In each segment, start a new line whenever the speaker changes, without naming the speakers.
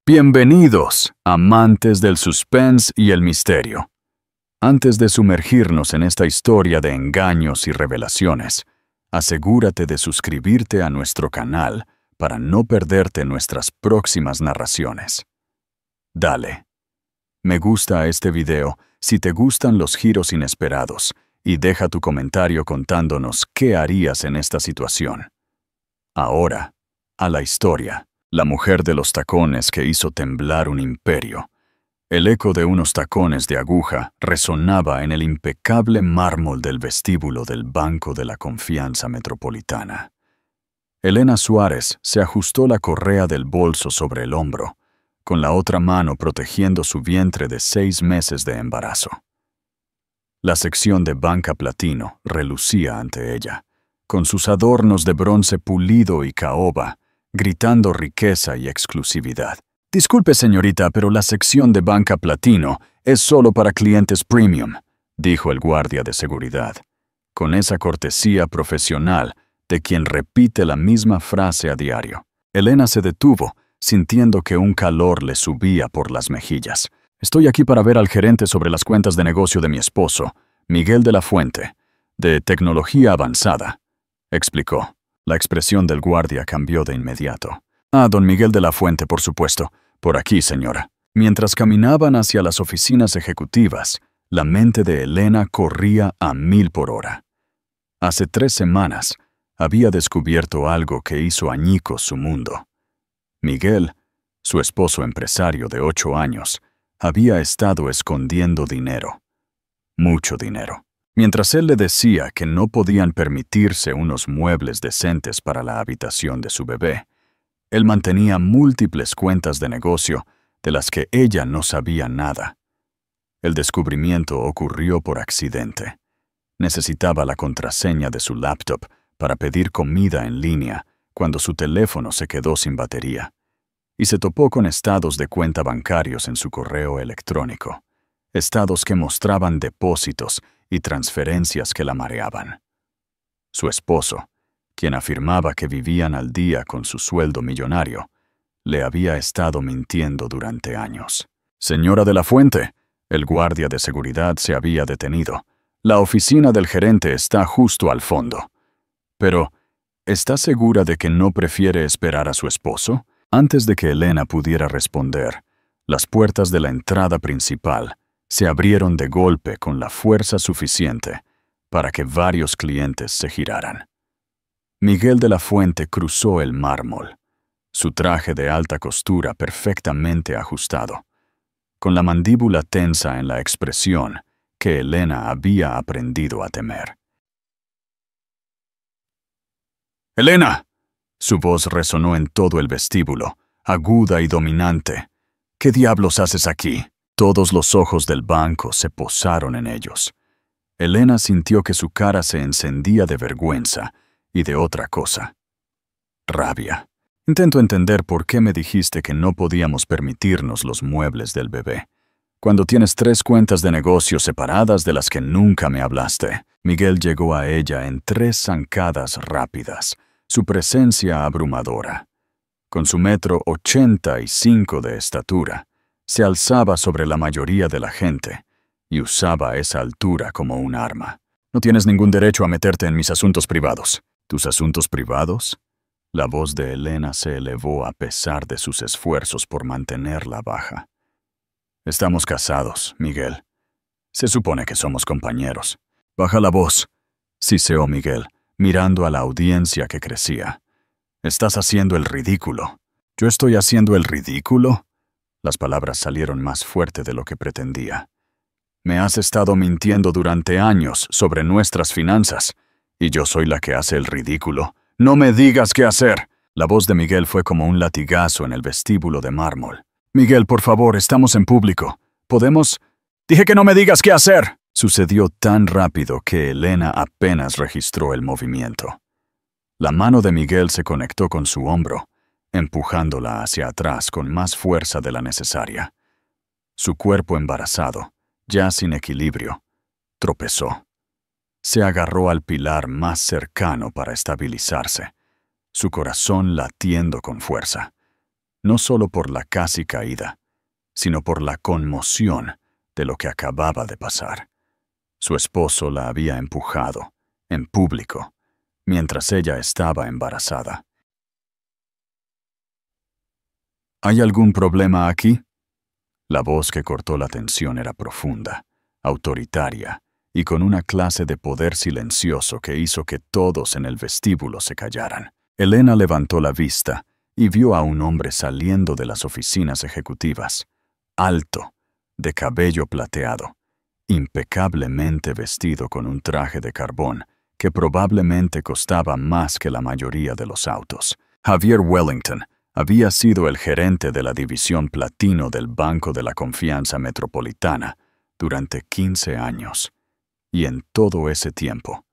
Bienvenidos, amantes del suspense y el misterio. Antes de sumergirnos en esta historia de engaños y revelaciones, asegúrate de suscribirte a nuestro canal para no perderte nuestras próximas narraciones. Dale me gusta a este video si te gustan los giros inesperados y deja tu comentario contándonos qué harías en esta situación. Ahora, a la historia. La mujer de los tacones que hizo temblar un imperio. El eco de unos tacones de aguja resonaba en el impecable mármol del vestíbulo del Banco de la Confianza Metropolitana. Elena Suárez se ajustó la correa del bolso sobre el hombro, con la otra mano protegiendo su vientre de 6 meses de embarazo. La sección de banca platino relucía ante ella, con sus adornos de bronce pulido y caoba, gritando riqueza y exclusividad. «Disculpe, señorita, pero la sección de banca platino es solo para clientes premium», dijo el guardia de seguridad, con esa cortesía profesional de quien repite la misma frase a diario. Elena se detuvo, sintiendo que un calor le subía por las mejillas. «Estoy aquí para ver al gerente sobre las cuentas de negocio de mi esposo, Miguel de la Fuente, de Tecnología Avanzada», explicó. La expresión del guardia cambió de inmediato. «Ah, don Miguel de la Fuente, por supuesto. Por aquí, señora». Mientras caminaban hacia las oficinas ejecutivas, la mente de Elena corría a 1000 por hora. Hace 3 semanas, había descubierto algo que hizo añicos su mundo. Miguel, su esposo empresario de 8 años, había estado escondiendo dinero. Mucho dinero. Mientras él le decía que no podían permitirse unos muebles decentes para la habitación de su bebé, él mantenía múltiples cuentas de negocio de las que ella no sabía nada. El descubrimiento ocurrió por accidente. Necesitaba la contraseña de su laptop para pedir comida en línea cuando su teléfono se quedó sin batería, y se topó con estados de cuenta bancarios en su correo electrónico, estados que mostraban depósitos y transferencias que la mareaban. Su esposo, quien afirmaba que vivían al día con su sueldo millonario, le había estado mintiendo durante años. «Señora de la Fuente», el guardia de seguridad se había detenido. «La oficina del gerente está justo al fondo». «Pero, ¿está segura de que no prefiere esperar a su esposo?» Antes de que Elena pudiera responder, las puertas de la entrada principal se abrieron de golpe con la fuerza suficiente para que varios clientes se giraran. Miguel de la Fuente cruzó el mármol, su traje de alta costura perfectamente ajustado, con la mandíbula tensa en la expresión que Elena había aprendido a temer. «¡Elena!», su voz resonó en todo el vestíbulo, aguda y dominante. «¿Qué diablos haces aquí?». Todos los ojos del banco se posaron en ellos. Elena sintió que su cara se encendía de vergüenza y de otra cosa. Rabia. «Intento entender por qué me dijiste que no podíamos permitirnos los muebles del bebé, cuando tienes 3 cuentas de negocio separadas de las que nunca me hablaste». Miguel llegó a ella en 3 zancadas rápidas, su presencia abrumadora. Con su 1,85 m de estatura, se alzaba sobre la mayoría de la gente y usaba esa altura como un arma. «No tienes ningún derecho a meterte en mis asuntos privados». «¿Tus asuntos privados?». La voz de Elena se elevó a pesar de sus esfuerzos por mantenerla baja. «Estamos casados, Miguel. Se supone que somos compañeros». «Baja la voz», siseó Miguel, mirando a la audiencia que crecía. «Estás haciendo el ridículo». «¿Yo estoy haciendo el ridículo?». Las palabras salieron más fuerte de lo que pretendía. «Me has estado mintiendo durante años sobre nuestras finanzas, y yo soy la que hace el ridículo. ¡No me digas qué hacer!». La voz de Miguel fue como un latigazo en el vestíbulo de mármol. «Miguel, por favor, estamos en público. ¿Podemos...?» «Dije que no me digas qué hacer». Sucedió tan rápido que Elena apenas registró el movimiento. La mano de Miguel se conectó con su hombro, empujándola hacia atrás con más fuerza de la necesaria. Su cuerpo embarazado, ya sin equilibrio, tropezó. Se agarró al pilar más cercano para estabilizarse, su corazón latiendo con fuerza. no solo por la casi caída, sino por la conmoción de lo que acababa de pasar. Su esposo la había empujado, en público, mientras ella estaba embarazada. ¿Hay algún problema aquí? La voz que cortó la tensión era profunda, autoritaria, y con una clase de poder silencioso que hizo que todos en el vestíbulo se callaran. Elena levantó la vista y vio a un hombre saliendo de las oficinas ejecutivas, alto, de cabello plateado, impecablemente vestido con un traje de carbón que probablemente costaba más que la mayoría de los autos. Javier Wellington había sido el gerente de la división platino del Banco de la Confianza Metropolitana durante 15 años, y en todo ese tiempo,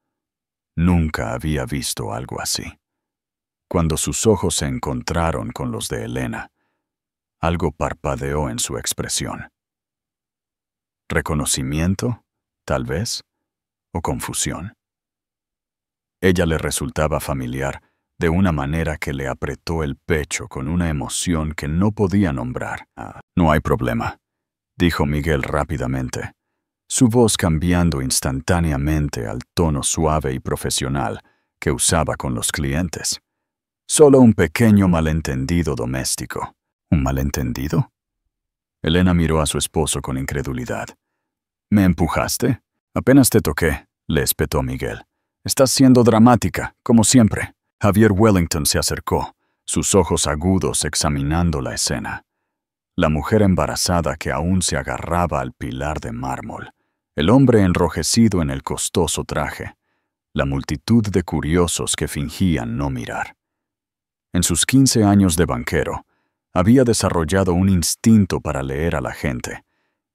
nunca había visto algo así. Cuando sus ojos se encontraron con los de Elena, algo parpadeó en su expresión. ¿Reconocimiento, tal vez? ¿O confusión? Ella le resultaba familiar de una manera que le apretó el pecho con una emoción que no podía nombrar. No hay problema, dijo Miguel rápidamente, su voz cambiando instantáneamente al tono suave y profesional que usaba con los clientes. Solo un pequeño malentendido doméstico. ¿Un malentendido? Elena miró a su esposo con incredulidad. ¿Me empujaste? Apenas te toqué, le espetó Miguel. Estás siendo dramática, como siempre. Javier Wellington se acercó, sus ojos agudos examinando la escena. La mujer embarazada que aún se agarraba al pilar de mármol, el hombre enrojecido en el costoso traje, la multitud de curiosos que fingían no mirar. En sus 15 años de banquero, había desarrollado un instinto para leer a la gente,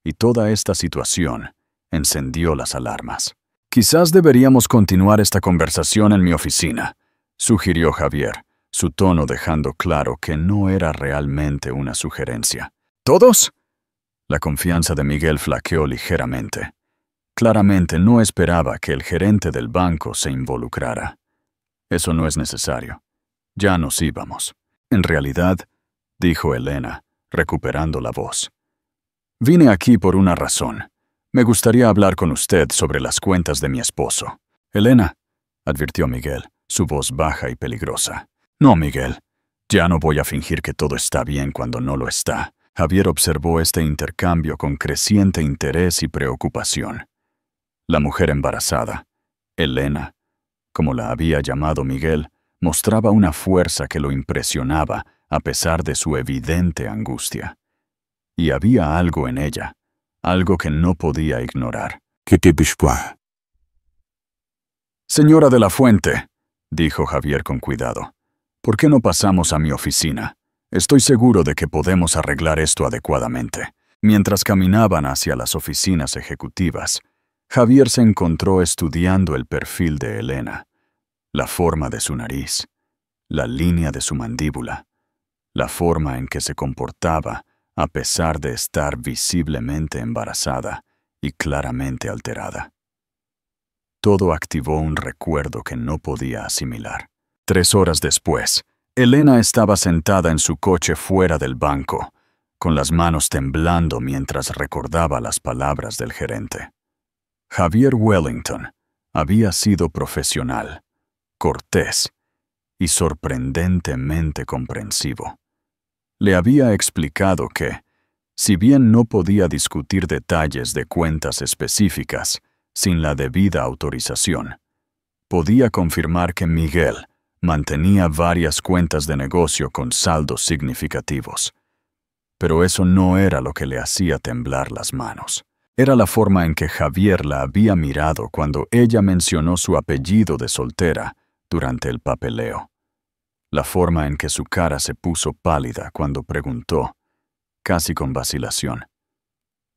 y toda esta situación encendió las alarmas. Quizás deberíamos continuar esta conversación en mi oficina, sugirió Javier, su tono dejando claro que no era realmente una sugerencia. ¿Todos? La confianza de Miguel flaqueó ligeramente. Claramente no esperaba que el gerente del banco se involucrara. Eso no es necesario. Ya nos íbamos. En realidad, dijo Elena, recuperando la voz. Vine aquí por una razón. Me gustaría hablar con usted sobre las cuentas de mi esposo. Elena, advirtió Miguel, su voz baja y peligrosa. No, Miguel. Ya no voy a fingir que todo está bien cuando no lo está. Javier observó este intercambio con creciente interés y preocupación. La mujer embarazada, Elena, como la había llamado Miguel, mostraba una fuerza que lo impresionaba a pesar de su evidente angustia. Y había algo en ella, algo que no podía ignorar.
¿Qué te busca?
Señora de la Fuente, dijo Javier con cuidado, ¿por qué no pasamos a mi oficina? Estoy seguro de que podemos arreglar esto adecuadamente. Mientras caminaban hacia las oficinas ejecutivas, Javier se encontró estudiando el perfil de Elena, la forma de su nariz, la línea de su mandíbula, la forma en que se comportaba a pesar de estar visiblemente embarazada y claramente alterada. Todo activó un recuerdo que no podía asimilar. 3 horas después, Elena estaba sentada en su coche fuera del banco, con las manos temblando mientras recordaba las palabras del gerente. Javier Wellington había sido profesional, cortés y sorprendentemente comprensivo. Le había explicado que, si bien no podía discutir detalles de cuentas específicas sin la debida autorización, podía confirmar que Miguel mantenía varias cuentas de negocio con saldos significativos. Pero eso no era lo que le hacía temblar las manos. Era la forma en que Javier la había mirado cuando ella mencionó su apellido de soltera durante el papeleo. La forma en que su cara se puso pálida cuando preguntó, casi con vacilación,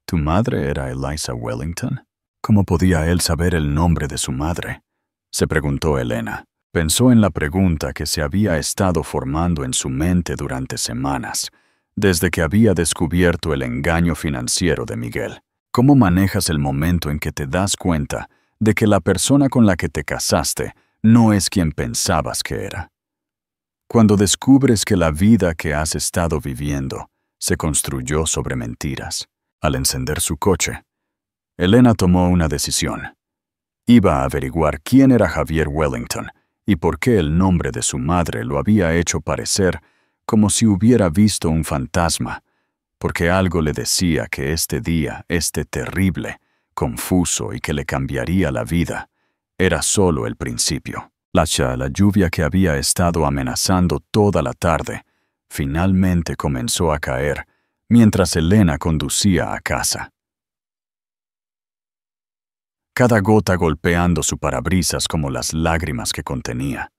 ¿tu madre era Eliza Wellington? ¿Cómo podía él saber el nombre de su madre? Se preguntó Elena. Pensó en la pregunta que se había estado formando en su mente durante semanas, desde que había descubierto el engaño financiero de Miguel. ¿Cómo manejas el momento en que te das cuenta de que la persona con la que te casaste no es quien pensabas que era? Cuando descubres que la vida que has estado viviendo se construyó sobre mentiras. Al encender su coche, Elena tomó una decisión. Iba a averiguar quién era Javier Wellington y por qué el nombre de su madre lo había hecho parecer como si hubiera visto un fantasma, porque algo le decía que este día, terrible, confuso y que le cambiaría la vida, era solo el principio. La lluvia que había estado amenazando toda la tarde, finalmente comenzó a caer mientras Elena conducía a casa. Cada gota golpeando su parabrisas como las lágrimas que contenía.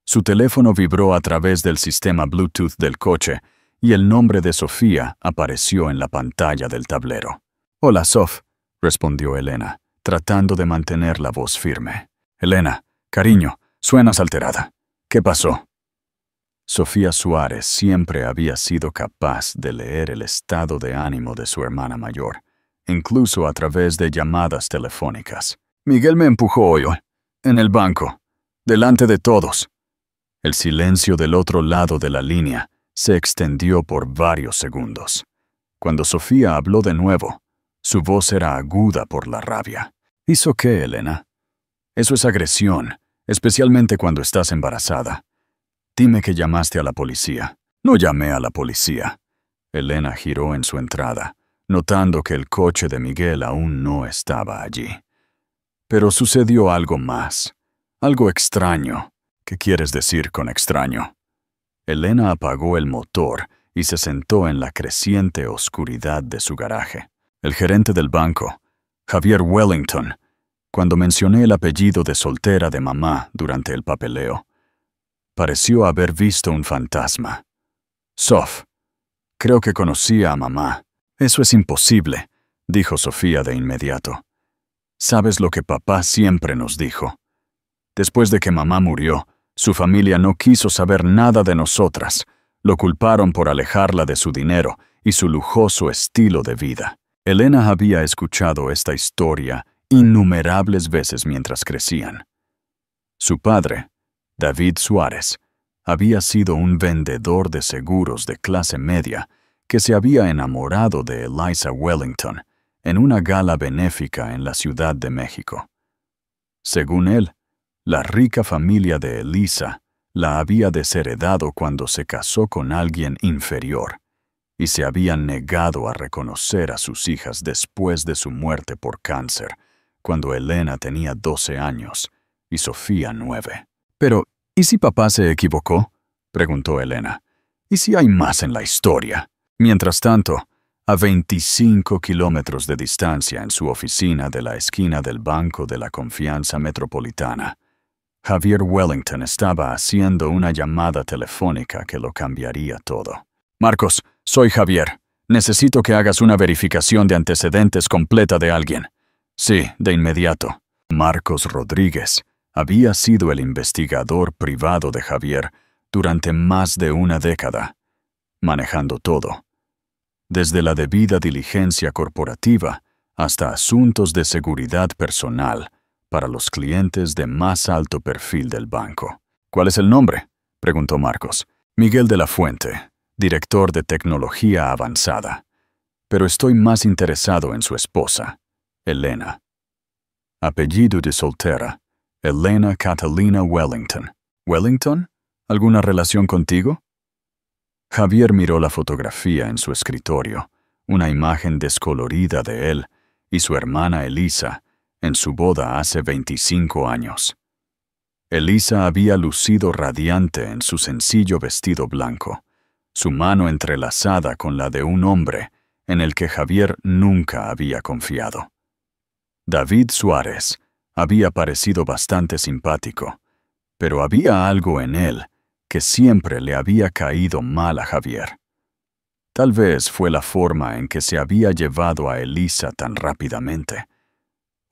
Su teléfono vibró a través del sistema Bluetooth del coche y el nombre de Sofía apareció en la pantalla del tablero. «Hola, Sof», respondió Elena, tratando de mantener la voz firme. «Elena, cariño, suenas alterada. ¿Qué pasó?» Sofía Suárez siempre había sido capaz de leer el estado de ánimo de su hermana mayor, incluso a través de llamadas telefónicas. «Miguel me empujó hoy, en el banco, delante de todos». El silencio del otro lado de la línea se extendió por varios segundos. Cuando Sofía habló de nuevo, su voz era aguda por la rabia. «¿Hizo qué, Elena? Eso es agresión, especialmente cuando estás embarazada. Dime que llamaste a la policía». «No llamé a la policía». Elena giró en su entrada, notando que el coche de Miguel aún no estaba allí. Pero sucedió algo más, algo extraño. ¿Qué quieres decir con extraño? Elena apagó el motor y se sentó en la creciente oscuridad de su garaje. El gerente del banco, Javier Wellington, cuando mencioné el apellido de soltera de mamá durante el papeleo, pareció haber visto un fantasma. «Sof, creo que conocía a mamá». «Eso es imposible», dijo Sofía de inmediato. «¿Sabes lo que papá siempre nos dijo? Después de que mamá murió, su familia no quiso saber nada de nosotras. Lo culparon por alejarla de su dinero y su lujoso estilo de vida». Elena había escuchado esta historia innumerables veces mientras crecían. Su padre, David Suárez, había sido un vendedor de seguros de clase media que se había enamorado de Eliza Wellington en una gala benéfica en la Ciudad de México. Según él, la rica familia de Eliza la había desheredado cuando se casó con alguien inferior y se había negado a reconocer a sus hijas después de su muerte por cáncer, cuando Elena tenía 12 años y Sofía 9. «Pero, ¿y si papá se equivocó?», preguntó Elena. «¿Y si hay más en la historia?». Mientras tanto, a 25 kilómetros de distancia en su oficina de la esquina del Banco de la Confianza Metropolitana, Javier Wellington estaba haciendo una llamada telefónica que lo cambiaría todo. «Marcos, soy Javier. Necesito que hagas una verificación de antecedentes completa de alguien». «Sí, de inmediato». Marcos Rodríguez había sido el investigador privado de Javier durante más de una década, manejando todo, desde la debida diligencia corporativa hasta asuntos de seguridad personal para los clientes de más alto perfil del banco. «¿Cuál es el nombre?», preguntó Marcos. «Miguel de la Fuente, director de tecnología avanzada. Pero estoy más interesado en su esposa, Elena». «Apellido de soltera, Elena Catalina Wellington». «¿Wellington? ¿Alguna relación contigo?». Javier miró la fotografía en su escritorio, una imagen descolorida de él y su hermana Eliza en su boda hace 25 años. Eliza había lucido radiante en su sencillo vestido blanco, su mano entrelazada con la de un hombre en el que Javier nunca había confiado. David Suárez había parecido bastante simpático, pero había algo en él que siempre le había caído mal a Javier. Tal vez fue la forma en que se había llevado a Eliza tan rápidamente,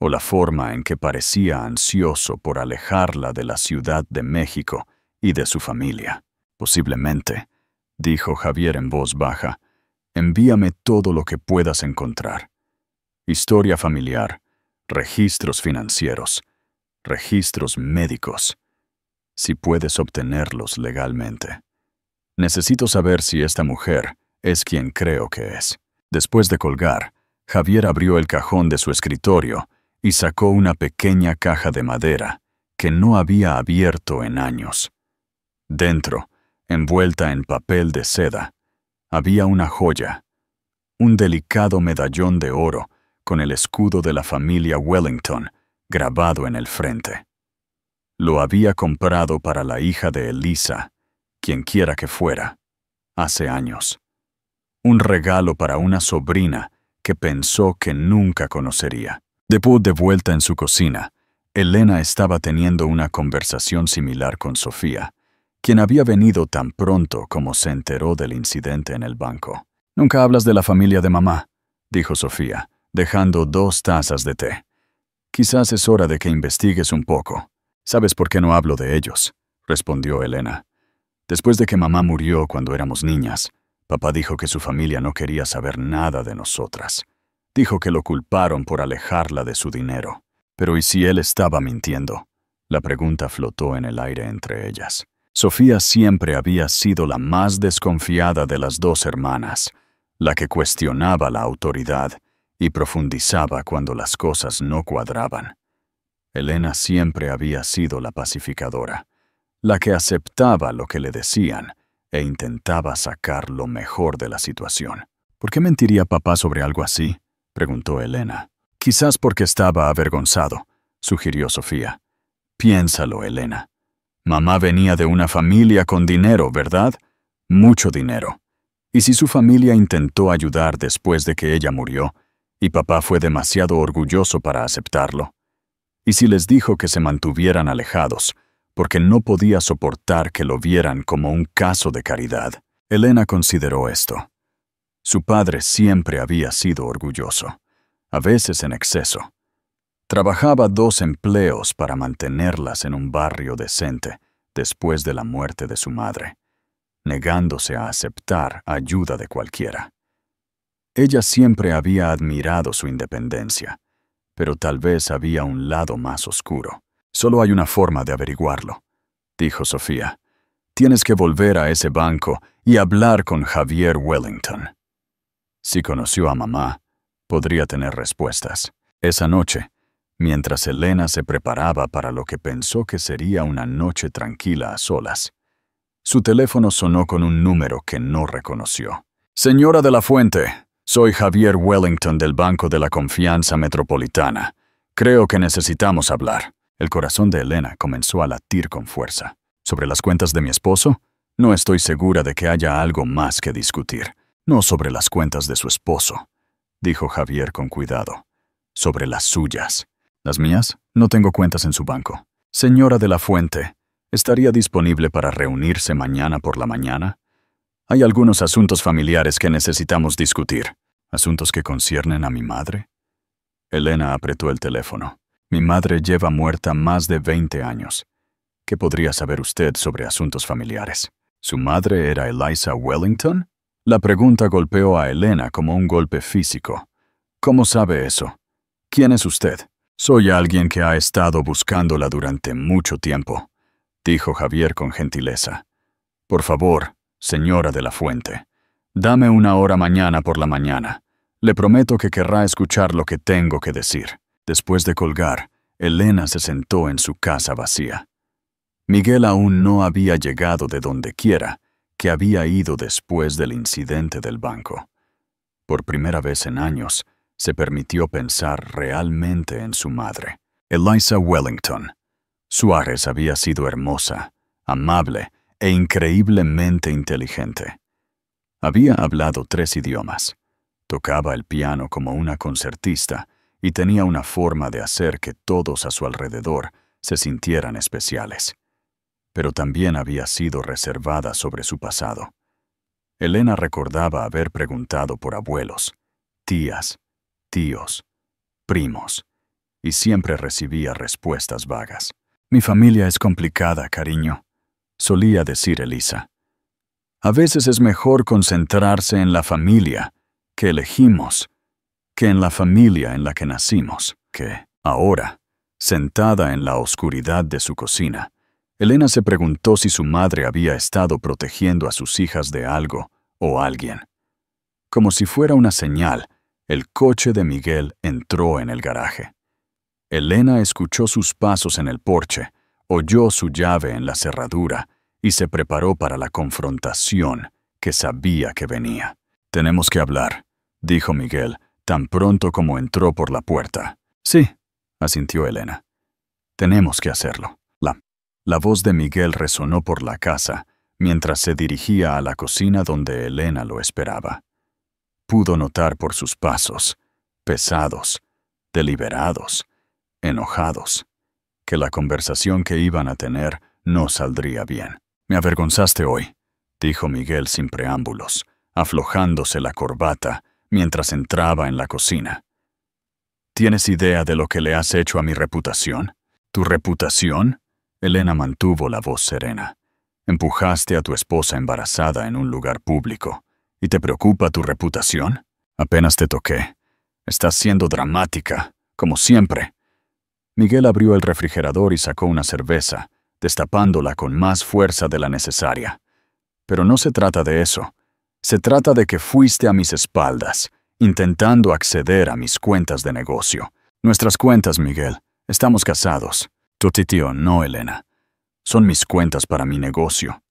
o la forma en que parecía ansioso por alejarla de la Ciudad de México y de su familia. «Posiblemente», dijo Javier en voz baja, «envíame todo lo que puedas encontrar. Historia familiar, registros financieros, registros médicos. si puedes obtenerlos legalmente. Necesito saber si esta mujer es quien creo que es. Después de colgar, Javier abrió el cajón de su escritorio y sacó una pequeña caja de madera que no había abierto en años. Dentro, envuelta en papel de seda, había una joya, un delicado medallón de oro con el escudo de la familia Wellington grabado en el frente. Lo había comprado para la hija de Elisa, quienquiera que fuera, hace años. Un regalo para una sobrina que pensó que nunca conocería. De vuelta en su cocina, Elena estaba teniendo una conversación similar con Sofía, quien había venido tan pronto como se enteró del incidente en el banco. «Nunca hablas de la familia de mamá», dijo Sofía, dejando 2 tazas de té. «Quizás es hora de que investigues un poco». «¿Sabes por qué no hablo de ellos?», respondió Elena. «Después de que mamá murió cuando éramos niñas, papá dijo que su familia no quería saber nada de nosotras. Dijo que lo culparon por alejarla de su dinero. Pero ¿y si él estaba mintiendo?». La pregunta flotó en el aire entre ellas. Sofía siempre había sido la más desconfiada de las 2 hermanas, la que cuestionaba la autoridad y profundizaba cuando las cosas no cuadraban. Elena siempre había sido la pacificadora, la que aceptaba lo que le decían e intentaba sacar lo mejor de la situación. «¿Por qué mentiría papá sobre algo así?», preguntó Elena. «Quizás porque estaba avergonzado», sugirió Sofía. «Piénsalo, Elena. Mamá venía de una familia con dinero, ¿verdad? Mucho dinero. ¿Y si su familia intentó ayudar después de que ella murió, y papá fue demasiado orgulloso para aceptarlo? ¿Y si les dijo que se mantuvieran alejados, porque no podía soportar que lo vieran como un caso de caridad?» Elena consideró esto. Su padre siempre había sido orgulloso, a veces en exceso. Trabajaba 2 empleos para mantenerlas en un barrio decente después de la muerte de su madre, negándose a aceptar ayuda de cualquiera. Ella siempre había admirado su independencia, pero tal vez había un lado más oscuro. «Solo hay una forma de averiguarlo», dijo Sofía. «Tienes que volver a ese banco y hablar con Javier Wellington». Si conoció a mamá, podría tener respuestas. Esa noche, mientras Elena se preparaba para lo que pensó que sería una noche tranquila a solas, su teléfono sonó con un número que no reconoció. «Señora de la Fuente, soy Javier Wellington del Banco de la Confianza Metropolitana. Creo que necesitamos hablar». El corazón de Elena comenzó a latir con fuerza. «¿Sobre las cuentas de mi esposo? No estoy segura de que haya algo más que discutir». «No sobre las cuentas de su esposo», dijo Javier con cuidado. «Sobre las suyas». «¿Las mías? No tengo cuentas en su banco». «Señora de la Fuente, ¿estaría disponible para reunirse mañana por la mañana? Hay algunos asuntos familiares que necesitamos discutir». «¿Asuntos que conciernen a mi madre?». Elena apretó el teléfono. «Mi madre lleva muerta más de 20 años. ¿Qué podría saber usted sobre asuntos familiares?». «¿Su madre era Elisa Wellington?». La pregunta golpeó a Elena como un golpe físico. «¿Cómo sabe eso? ¿Quién es usted?». «Soy alguien que ha estado buscándola durante mucho tiempo», dijo Javier con gentileza. «Por favor, señora de la Fuente, dame una hora mañana por la mañana. Le prometo que querrá escuchar lo que tengo que decir». Después de colgar, Elena se sentó en su casa vacía. Miguel aún no había llegado de donde quiera que había ido después del incidente del banco. Por primera vez en años, se permitió pensar realmente en su madre, Elisa Wellington. Suárez había sido hermosa, amable e increíblemente inteligente. Había hablado 3 idiomas, tocaba el piano como una concertista y tenía una forma de hacer que todos a su alrededor se sintieran especiales. Pero también había sido reservada sobre su pasado. Elena recordaba haber preguntado por abuelos, tías, tíos, primos, y siempre recibía respuestas vagas. «Mi familia es complicada, cariño», solía decir Elisa. «A veces es mejor concentrarse en la familia que elegimos que en la familia en la que nacimos». Que, ahora, sentada en la oscuridad de su cocina, Elena se preguntó si su madre había estado protegiendo a sus hijas de algo o alguien. Como si fuera una señal, el coche de Miguel entró en el garaje. Elena escuchó sus pasos en el porche, oyó su llave en la cerradura y se preparó para la confrontación que sabía que venía. «Tenemos que hablar», dijo Miguel, tan pronto como entró por la puerta. «Sí», asintió Elena. «Tenemos que hacerlo». La voz de Miguel resonó por la casa mientras se dirigía a la cocina donde Elena lo esperaba. Pudo notar por sus pasos, pesados, deliberados, enojados, que la conversación que iban a tener no saldría bien. «Me avergonzaste hoy», dijo Miguel sin preámbulos, aflojándose la corbata mientras entraba en la cocina. «¿Tienes idea de lo que le has hecho a mi reputación?» «¿Tu reputación?» Elena mantuvo la voz serena. «Empujaste a tu esposa embarazada en un lugar público. ¿Y te preocupa tu reputación? Apenas te toqué. Estás siendo dramática, como siempre». Miguel abrió el refrigerador y sacó una cerveza, destapándola con más fuerza de la necesaria. «Pero no se trata de eso. Se trata de que fuiste a mis espaldas, intentando acceder a mis cuentas de negocio. Nuestras cuentas, Miguel. Estamos casados. Tu tío, no, Elena. Son mis cuentas para mi negocio.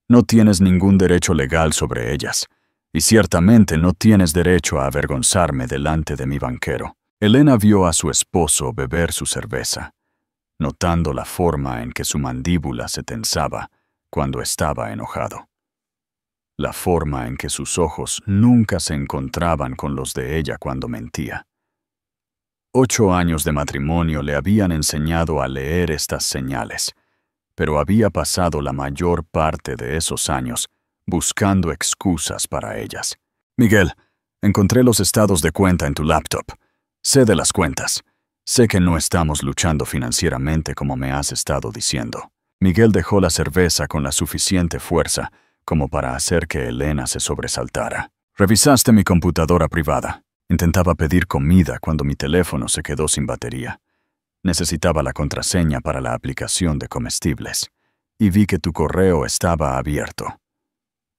No tienes ningún derecho legal sobre ellas, y ciertamente no tienes derecho a avergonzarme delante de mi banquero». Elena vio a su esposo beber su cerveza, notando la forma en que su mandíbula se tensaba cuando estaba enojado. La forma en que sus ojos nunca se encontraban con los de ella cuando mentía. 8 años de matrimonio le habían enseñado a leer estas señales, pero había pasado la mayor parte de esos años buscando excusas para ellas. «Miguel, encontré los estados de cuenta en tu laptop. Sé de las cuentas. Sé que no estamos luchando financieramente como me has estado diciendo». Miguel dejó la cerveza con la suficiente fuerza como para hacer que Elena se sobresaltara. «Revisaste mi computadora privada. Intentaba pedir comida cuando mi teléfono se quedó sin batería. Necesitaba la contraseña para la aplicación de comestibles. Y vi que tu correo estaba abierto.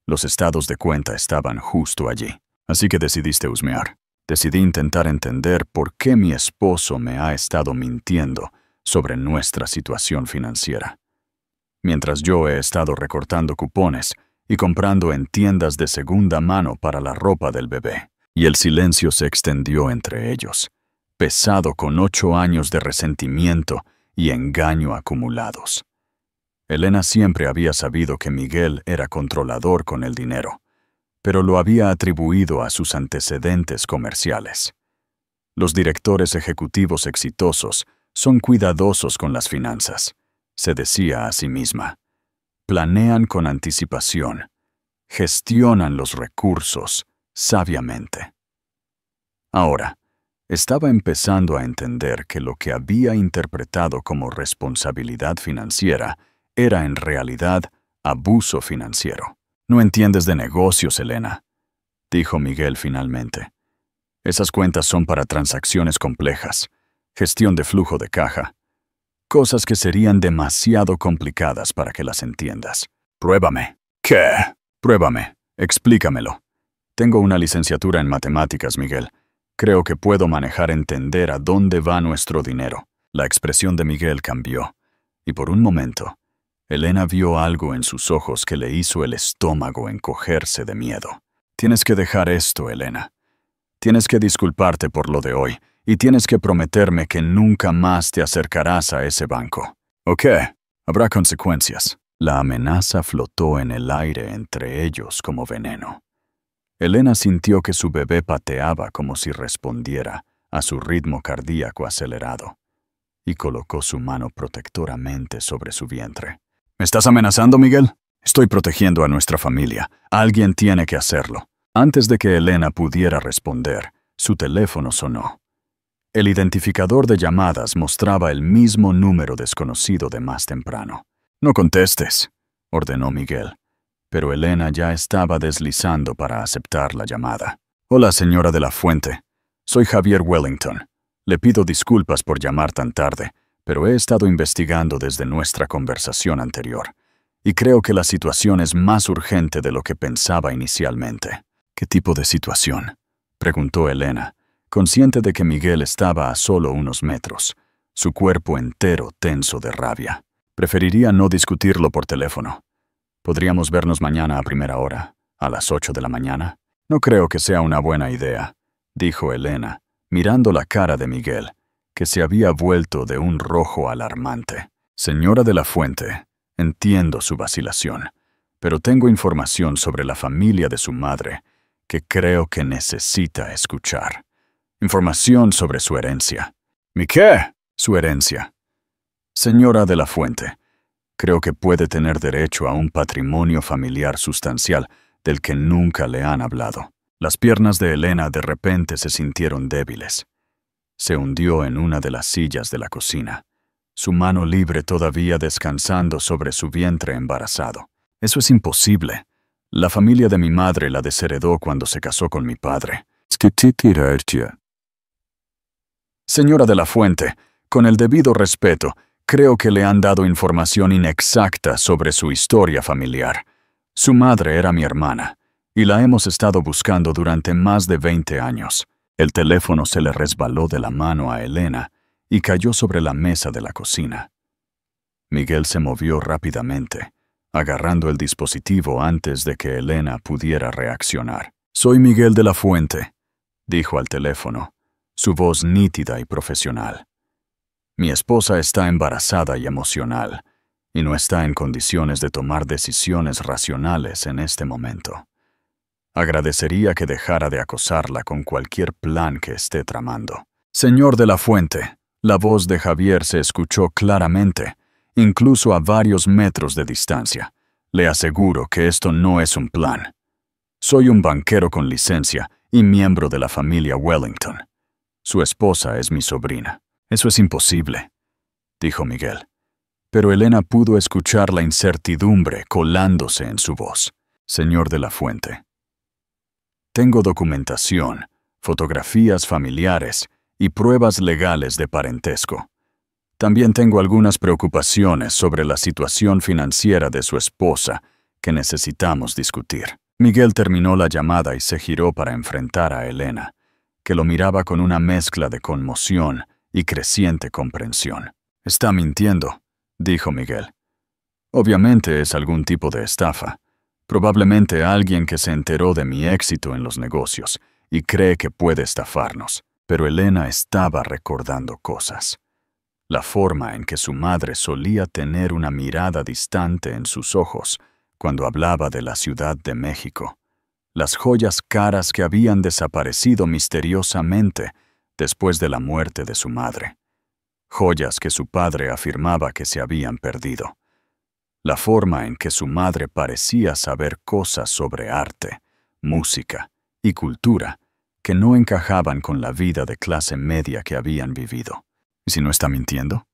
Los estados de cuenta estaban justo allí. Así que decidiste husmear. Decidí intentar entender por qué mi esposo me ha estado mintiendo sobre nuestra situación financiera. Mientras yo he estado recortando cupones y comprando en tiendas de segunda mano para la ropa del bebé». Y el silencio se extendió entre ellos, pesado con 8 años de resentimiento y engaño acumulados. Elena siempre había sabido que Miguel era controlador con el dinero, pero lo había atribuido a sus antecedentes comerciales. Los directores ejecutivos exitosos son cuidadosos con las finanzas, se decía a sí misma. Planean con anticipación, gestionan los recursos sabiamente. Ahora, estaba empezando a entender que lo que había interpretado como responsabilidad financiera era en realidad abuso financiero. «No entiendes de negocios, Elena», dijo Miguel finalmente. «Esas cuentas son para transacciones complejas, gestión de flujo de caja, cosas que serían demasiado complicadas para que las entiendas. Pruébame». «¿Qué?» «Pruébame. Explícamelo. Tengo una licenciatura en matemáticas, Miguel. Creo que puedo entender a dónde va nuestro dinero». La expresión de Miguel cambió, y por un momento, Elena vio algo en sus ojos que le hizo el estómago encogerse de miedo. «Tienes que dejar esto, Elena. Tienes que disculparte por lo de hoy, y tienes que prometerme que nunca más te acercarás a ese banco. ¿Ok? Habrá consecuencias». La amenaza flotó en el aire entre ellos como veneno. Elena sintió que su bebé pateaba como si respondiera a su ritmo cardíaco acelerado, y colocó su mano protectoramente sobre su vientre. «¿Me estás amenazando, Miguel? Estoy protegiendo a nuestra familia. Alguien tiene que hacerlo». Antes de que Elena pudiera responder, su teléfono sonó. El identificador de llamadas mostraba el mismo número desconocido de más temprano. «No contestes», ordenó Miguel, pero Elena ya estaba deslizando para aceptar la llamada. «Hola, señora de la Fuente. Soy Javier Wellington. Le pido disculpas por llamar tan tarde, pero he estado investigando desde nuestra conversación anterior, y creo que la situación es más urgente de lo que pensaba inicialmente. ¿Qué tipo de situación?, preguntó Elena, consciente de que Miguel estaba a solo unos metros, su cuerpo entero tenso de rabia. Preferiría no discutirlo por teléfono. ¿Podríamos vernos mañana a primera hora, a las 8 de la mañana? No creo que sea una buena idea, dijo Elena, mirando la cara de Miguel, que se había vuelto de un rojo alarmante. Señora de la Fuente, entiendo su vacilación, pero tengo información sobre la familia de su madre que creo que necesita escuchar. Información sobre su herencia. ¿Mi qué? Su herencia. Señora de la Fuente, creo que puede tener derecho a un patrimonio familiar sustancial del que nunca le han hablado. Las piernas de Elena de repente se sintieron débiles. Se hundió en una de las sillas de la cocina, su mano libre todavía descansando sobre su vientre embarazado. Eso es imposible. La familia de mi madre la desheredó cuando se casó con mi padre. Señora de la Fuente, con el debido respeto, creo que le han dado información inexacta sobre su historia familiar. Su madre era mi hermana, y la hemos estado buscando durante más de 20 años. El teléfono se le resbaló de la mano a Elena y cayó sobre la mesa de la cocina. Miguel se movió rápidamente, agarrando el dispositivo antes de que Elena pudiera reaccionar. «Soy Miguel de la Fuente», dijo al teléfono, su voz nítida y profesional. «Mi esposa está embarazada y emocional, y no está en condiciones de tomar decisiones racionales en este momento. Agradecería que dejara de acosarla con cualquier plan que esté tramando». «Señor de la Fuente», la voz de Javier se escuchó claramente, incluso a varios metros de distancia. «Le aseguro que esto no es un plan. Soy un banquero con licencia y miembro de la familia Wellington. Su esposa es mi sobrina». «Eso es imposible», dijo Miguel. Pero Elena pudo escuchar la incertidumbre colándose en su voz. «Señor de la Fuente, tengo documentación, fotografías familiares y pruebas legales de parentesco. También tengo algunas preocupaciones sobre la situación financiera de su esposa que necesitamos discutir». Miguel terminó la llamada y se giró para enfrentar a Elena, que lo miraba con una mezcla de conmoción y creciente comprensión. «Está mintiendo», dijo Miguel. «Obviamente es algún tipo de estafa. Probablemente alguien que se enteró de mi éxito en los negocios y cree que puede estafarnos». Pero Elena estaba recordando cosas. La forma en que su madre solía tener una mirada distante en sus ojos cuando hablaba de la Ciudad de México. Las joyas caras que habían desaparecido misteriosamente después de la muerte de su madre. Joyas que su padre afirmaba que se habían perdido. La forma en que su madre parecía saber cosas sobre arte, música y cultura que no encajaban con la vida de clase media que habían vivido. ¿Y si no está mintiendo?,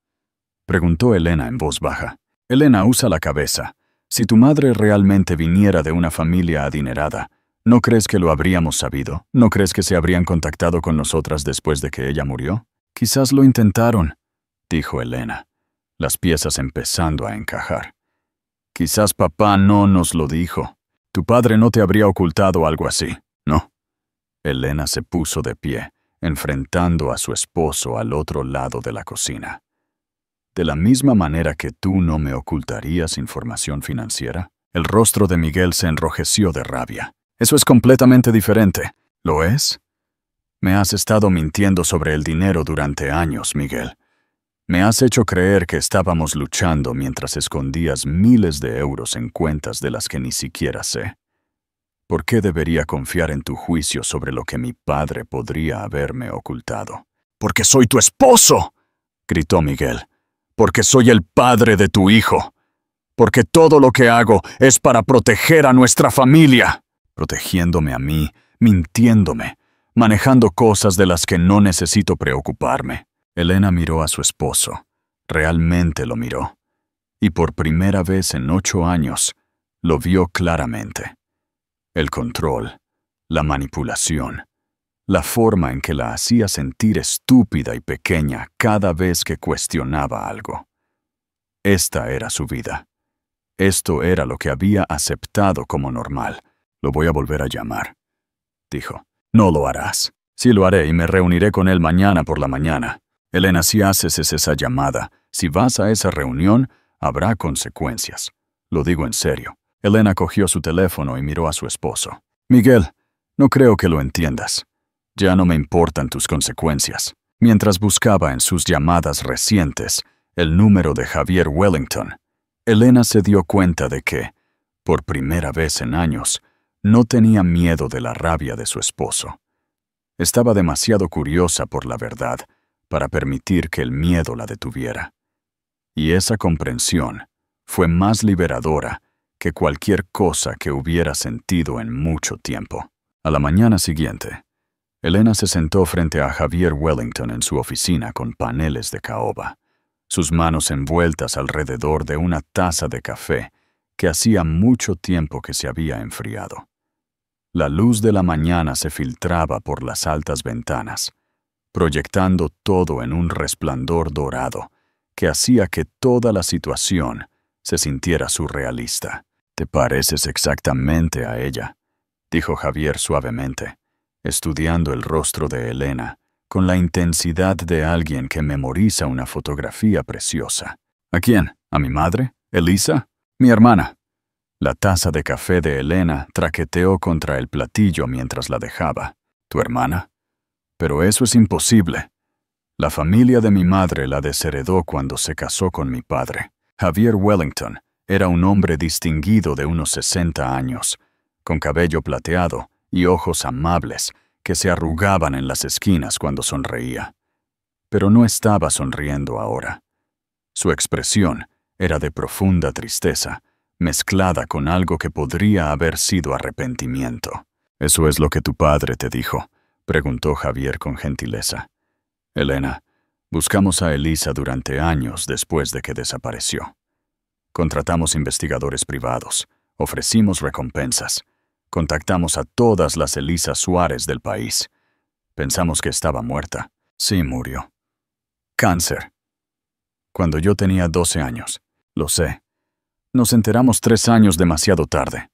preguntó Elena en voz baja. «Elena, usa la cabeza. Si tu madre realmente viniera de una familia adinerada, ¿no crees que lo habríamos sabido? ¿No crees que se habrían contactado con nosotras después de que ella murió?» «Quizás lo intentaron», dijo Elena, las piezas empezando a encajar. «Quizás papá no nos lo dijo. Tu padre no te habría ocultado algo así, ¿no?» Elena se puso de pie, enfrentando a su esposo al otro lado de la cocina. «¿De la misma manera que tú no me ocultarías información financiera?» El rostro de Miguel se enrojeció de rabia. «Eso es completamente diferente». «¿Lo es?» «Me has estado mintiendo sobre el dinero durante años, Miguel. Me has hecho creer que estábamos luchando mientras escondías miles de euros en cuentas de las que ni siquiera sé. ¿Por qué debería confiar en tu juicio sobre lo que mi padre podría haberme ocultado?» «Porque soy tu esposo», gritó Miguel. «Porque soy el padre de tu hijo. Porque todo lo que hago es para proteger a nuestra familia». «Protegiéndome a mí, mintiéndome, manejando cosas de las que no necesito preocuparme». Elena miró a su esposo. Realmente lo miró. Y por primera vez en 8 años, lo vio claramente. El control, la manipulación, la forma en que la hacía sentir estúpida y pequeña cada vez que cuestionaba algo. Esta era su vida. Esto era lo que había aceptado como normal. Lo voy a volver a llamar, dijo. No lo harás. Sí lo haré y me reuniré con él mañana por la mañana. Elena, si haces esa llamada, si vas a esa reunión, habrá consecuencias. Lo digo en serio. Elena cogió su teléfono y miró a su esposo. Miguel, no creo que lo entiendas. Ya no me importan tus consecuencias. Mientras buscaba en sus llamadas recientes el número de Javier Wellington, Elena se dio cuenta de que, por primera vez en años, no tenía miedo de la rabia de su esposo. Estaba demasiado curiosa por la verdad para permitir que el miedo la detuviera. Y esa comprensión fue más liberadora que cualquier cosa que hubiera sentido en mucho tiempo. A la mañana siguiente, Elena se sentó frente a Javier Wellington en su oficina con paneles de caoba, sus manos envueltas alrededor de una taza de café que hacía mucho tiempo que se había enfriado. La luz de la mañana se filtraba por las altas ventanas, proyectando todo en un resplandor dorado que hacía que toda la situación se sintiera surrealista. «Te pareces exactamente a ella», dijo Javier suavemente, estudiando el rostro de Elena con la intensidad de alguien que memoriza una fotografía preciosa. «¿A quién? ¿A mi madre? ¿Elisa? Mi hermana». La taza de café de Elena traqueteó contra el platillo mientras la dejaba. «¿Tu hermana? Pero eso es imposible. La familia de mi madre la desheredó cuando se casó con mi padre. Javier Wellington era un hombre distinguido de unos 60 años, con cabello plateado y ojos amables que se arrugaban en las esquinas cuando sonreía. Pero no estaba sonriendo ahora. Su expresión era de profunda tristeza, mezclada con algo que podría haber sido arrepentimiento. «¿Eso es lo que tu padre te dijo?», preguntó Javier con gentileza. «Elena, buscamos a Elisa durante años después de que desapareció. Contratamos investigadores privados, ofrecimos recompensas, contactamos a todas las Elisa Suárez del país. Pensamos que estaba muerta. Sí, murió. Cáncer. Cuando yo tenía 12 años. Lo sé. Nos enteramos 3 años demasiado tarde».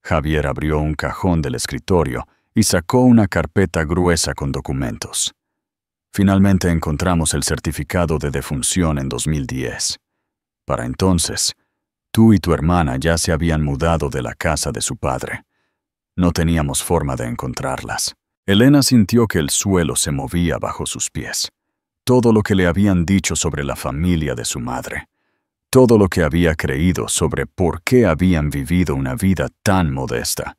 Javier abrió un cajón del escritorio y sacó una carpeta gruesa con documentos. «Finalmente encontramos el certificado de defunción en 2010. Para entonces, tú y tu hermana ya se habían mudado de la casa de su padre. No teníamos forma de encontrarlas». Elena sintió que el suelo se movía bajo sus pies. Todo lo que le habían dicho sobre la familia de su madre, todo lo que había creído sobre por qué habían vivido una vida tan modesta,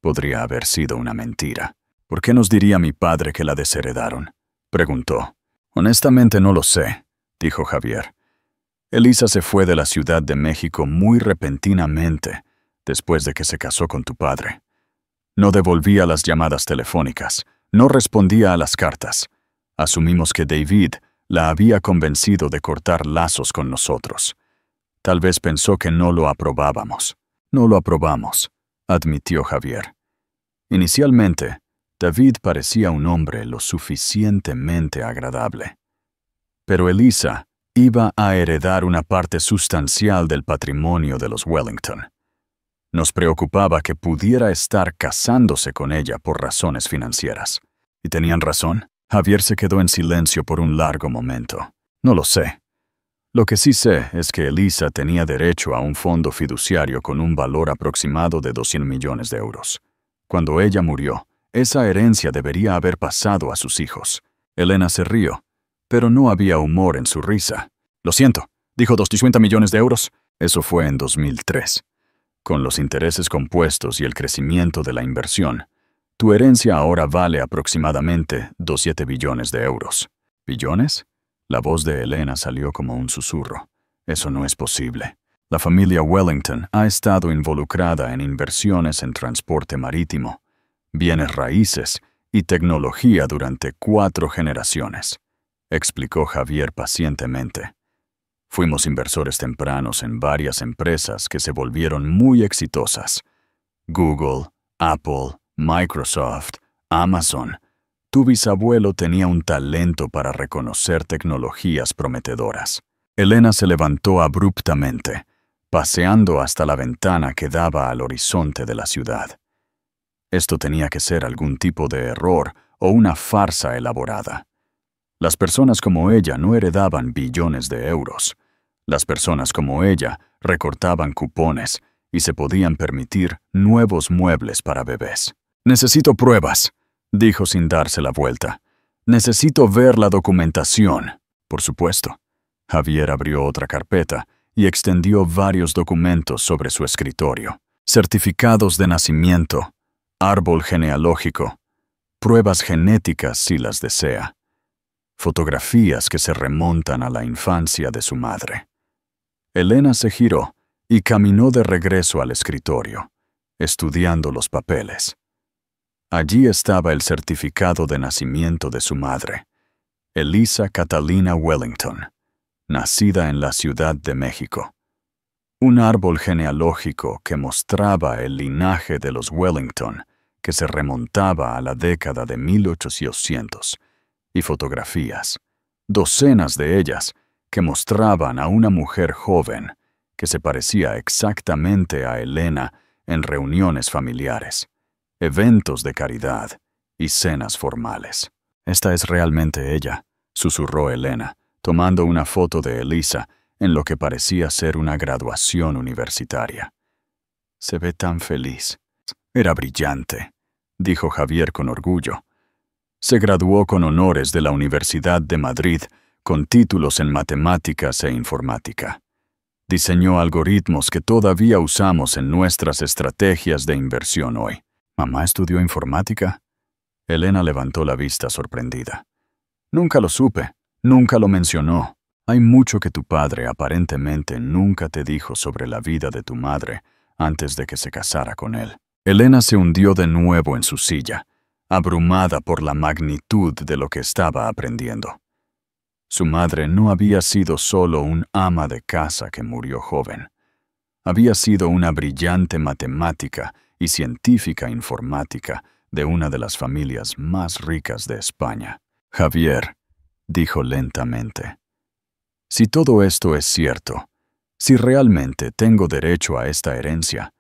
podría haber sido una mentira. «¿Por qué nos diría mi padre que la desheredaron?», preguntó. «Honestamente no lo sé», dijo Javier. «Elisa se fue de la Ciudad de México muy repentinamente después de que se casó con tu padre. No devolvía las llamadas telefónicas, no respondía a las cartas. Asumimos que David la había convencido de cortar lazos con nosotros. Tal vez pensó que no lo aprobábamos». «No lo aprobamos», admitió Javier. Inicialmente, David parecía un hombre lo suficientemente agradable. Pero Elisa iba a heredar una parte sustancial del patrimonio de los Wellington. Nos preocupaba que pudiera estar casándose con ella por razones financieras. ¿Y tenían razón?». Javier se quedó en silencio por un largo momento. «No lo sé. Lo que sí sé es que Elisa tenía derecho a un fondo fiduciario con un valor aproximado de 200 millones de euros. Cuando ella murió, esa herencia debería haber pasado a sus hijos». Elena se rió, pero no había humor en su risa. «Lo siento, dijo 250 millones de euros. Eso fue en 2003. Con los intereses compuestos y el crecimiento de la inversión, tu herencia ahora vale aproximadamente 2,7 billones de euros. ¿Billones?». La voz de Elena salió como un susurro. «Eso no es posible. La familia Wellington ha estado involucrada en inversiones en transporte marítimo, bienes raíces y tecnología durante 4 generaciones», explicó Javier pacientemente. «Fuimos inversores tempranos en varias empresas que se volvieron muy exitosas. Google, Apple, Microsoft, Amazon. Tu bisabuelo tenía un talento para reconocer tecnologías prometedoras. Elena se levantó abruptamente, paseando hasta la ventana que daba al horizonte de la ciudad. Esto tenía que ser algún tipo de error o una farsa elaborada. Las personas como ella no heredaban billones de euros. Las personas como ella recortaban cupones y se podían permitir nuevos muebles para bebés. «Necesito pruebas», dijo sin darse la vuelta. «Necesito ver la documentación». Por supuesto. Javier abrió otra carpeta y extendió varios documentos sobre su escritorio. Certificados de nacimiento, árbol genealógico, pruebas genéticas si las desea, fotografías que se remontan a la infancia de su madre. Elena se giró y caminó de regreso al escritorio, estudiando los papeles. Allí estaba el certificado de nacimiento de su madre, Elisa Catalina Wellington, nacida en la Ciudad de México. Un árbol genealógico que mostraba el linaje de los Wellington, que se remontaba a la década de 1800, y fotografías, docenas de ellas, que mostraban a una mujer joven que se parecía exactamente a Elena en reuniones familiares, eventos de caridad y cenas formales. «Esta es realmente ella», susurró Elena, tomando una foto de Elisa en lo que parecía ser una graduación universitaria. «Se ve tan feliz». «Era brillante», dijo Javier con orgullo. Se graduó con honores de la Universidad de Madrid, con títulos en matemáticas e informática. Diseñó algoritmos que todavía usamos en nuestras estrategias de inversión hoy. ¿Mamá estudió informática?» Elena levantó la vista sorprendida. «Nunca lo supe, nunca lo mencionó. Hay mucho que tu padre aparentemente nunca te dijo sobre la vida de tu madre antes de que se casara con él». Elena se hundió de nuevo en su silla, abrumada por la magnitud de lo que estaba aprendiendo. Su madre no había sido solo un ama de casa que murió joven. Había sido una brillante matemática y científica informática de una de las familias más ricas de España. «Javier», dijo lentamente, «si todo esto es cierto, si realmente tengo derecho a esta herencia,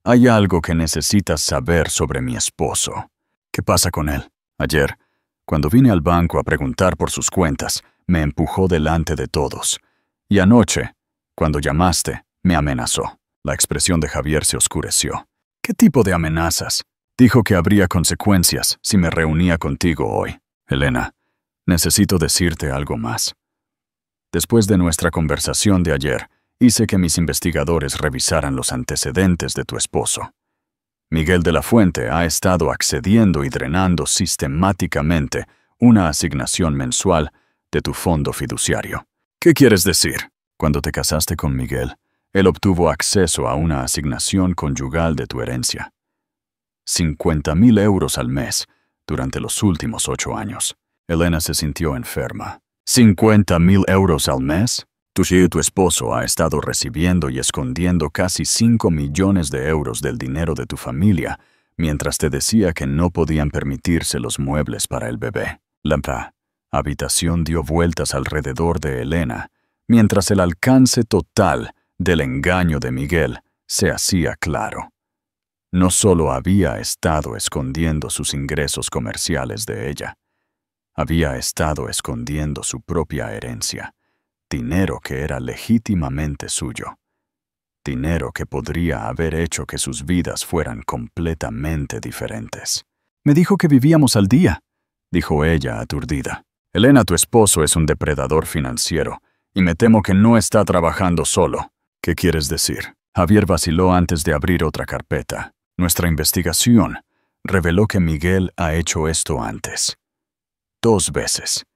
hay algo que necesitas saber sobre mi esposo». «¿Qué pasa con él?» «Ayer, cuando vine al banco a preguntar por sus cuentas, me empujó delante de todos. Y anoche, cuando llamaste, me amenazó». La expresión de Javier se oscureció. «¿Qué tipo de amenazas?» «Dijo que habría consecuencias si me reunía contigo hoy». «Elena, necesito decirte algo más. Después de nuestra conversación de ayer, hice que mis investigadores revisaran los antecedentes de tu esposo. Miguel de la Fuente ha estado accediendo y drenando sistemáticamente una asignación mensual de tu fondo fiduciario». «¿Qué quieres decir?» «Cuando te casaste con Miguel, él obtuvo acceso a una asignación conyugal de tu herencia. 50,000 euros al mes durante los últimos 8 años. Elena se sintió enferma. ¿50,000 euros al mes? Tu esposo ha estado recibiendo y escondiendo casi 5 millones de euros del dinero de tu familia, mientras te decía que no podían permitirse los muebles para el bebé». La habitación dio vueltas alrededor de Elena, mientras el alcance total del engaño de Miguel se hacía claro. No solo había estado escondiendo sus ingresos comerciales de ella, había estado escondiendo su propia herencia, dinero que era legítimamente suyo, dinero que podría haber hecho que sus vidas fueran completamente diferentes. «Me dijo que vivíamos al día», dijo ella aturdida. «Elena, tu esposo es un depredador financiero, y me temo que no está trabajando solo». «¿Qué quieres decir?» Javier vaciló antes de abrir otra carpeta. «Nuestra investigación reveló que Miguel ha hecho esto antes. 2 veces.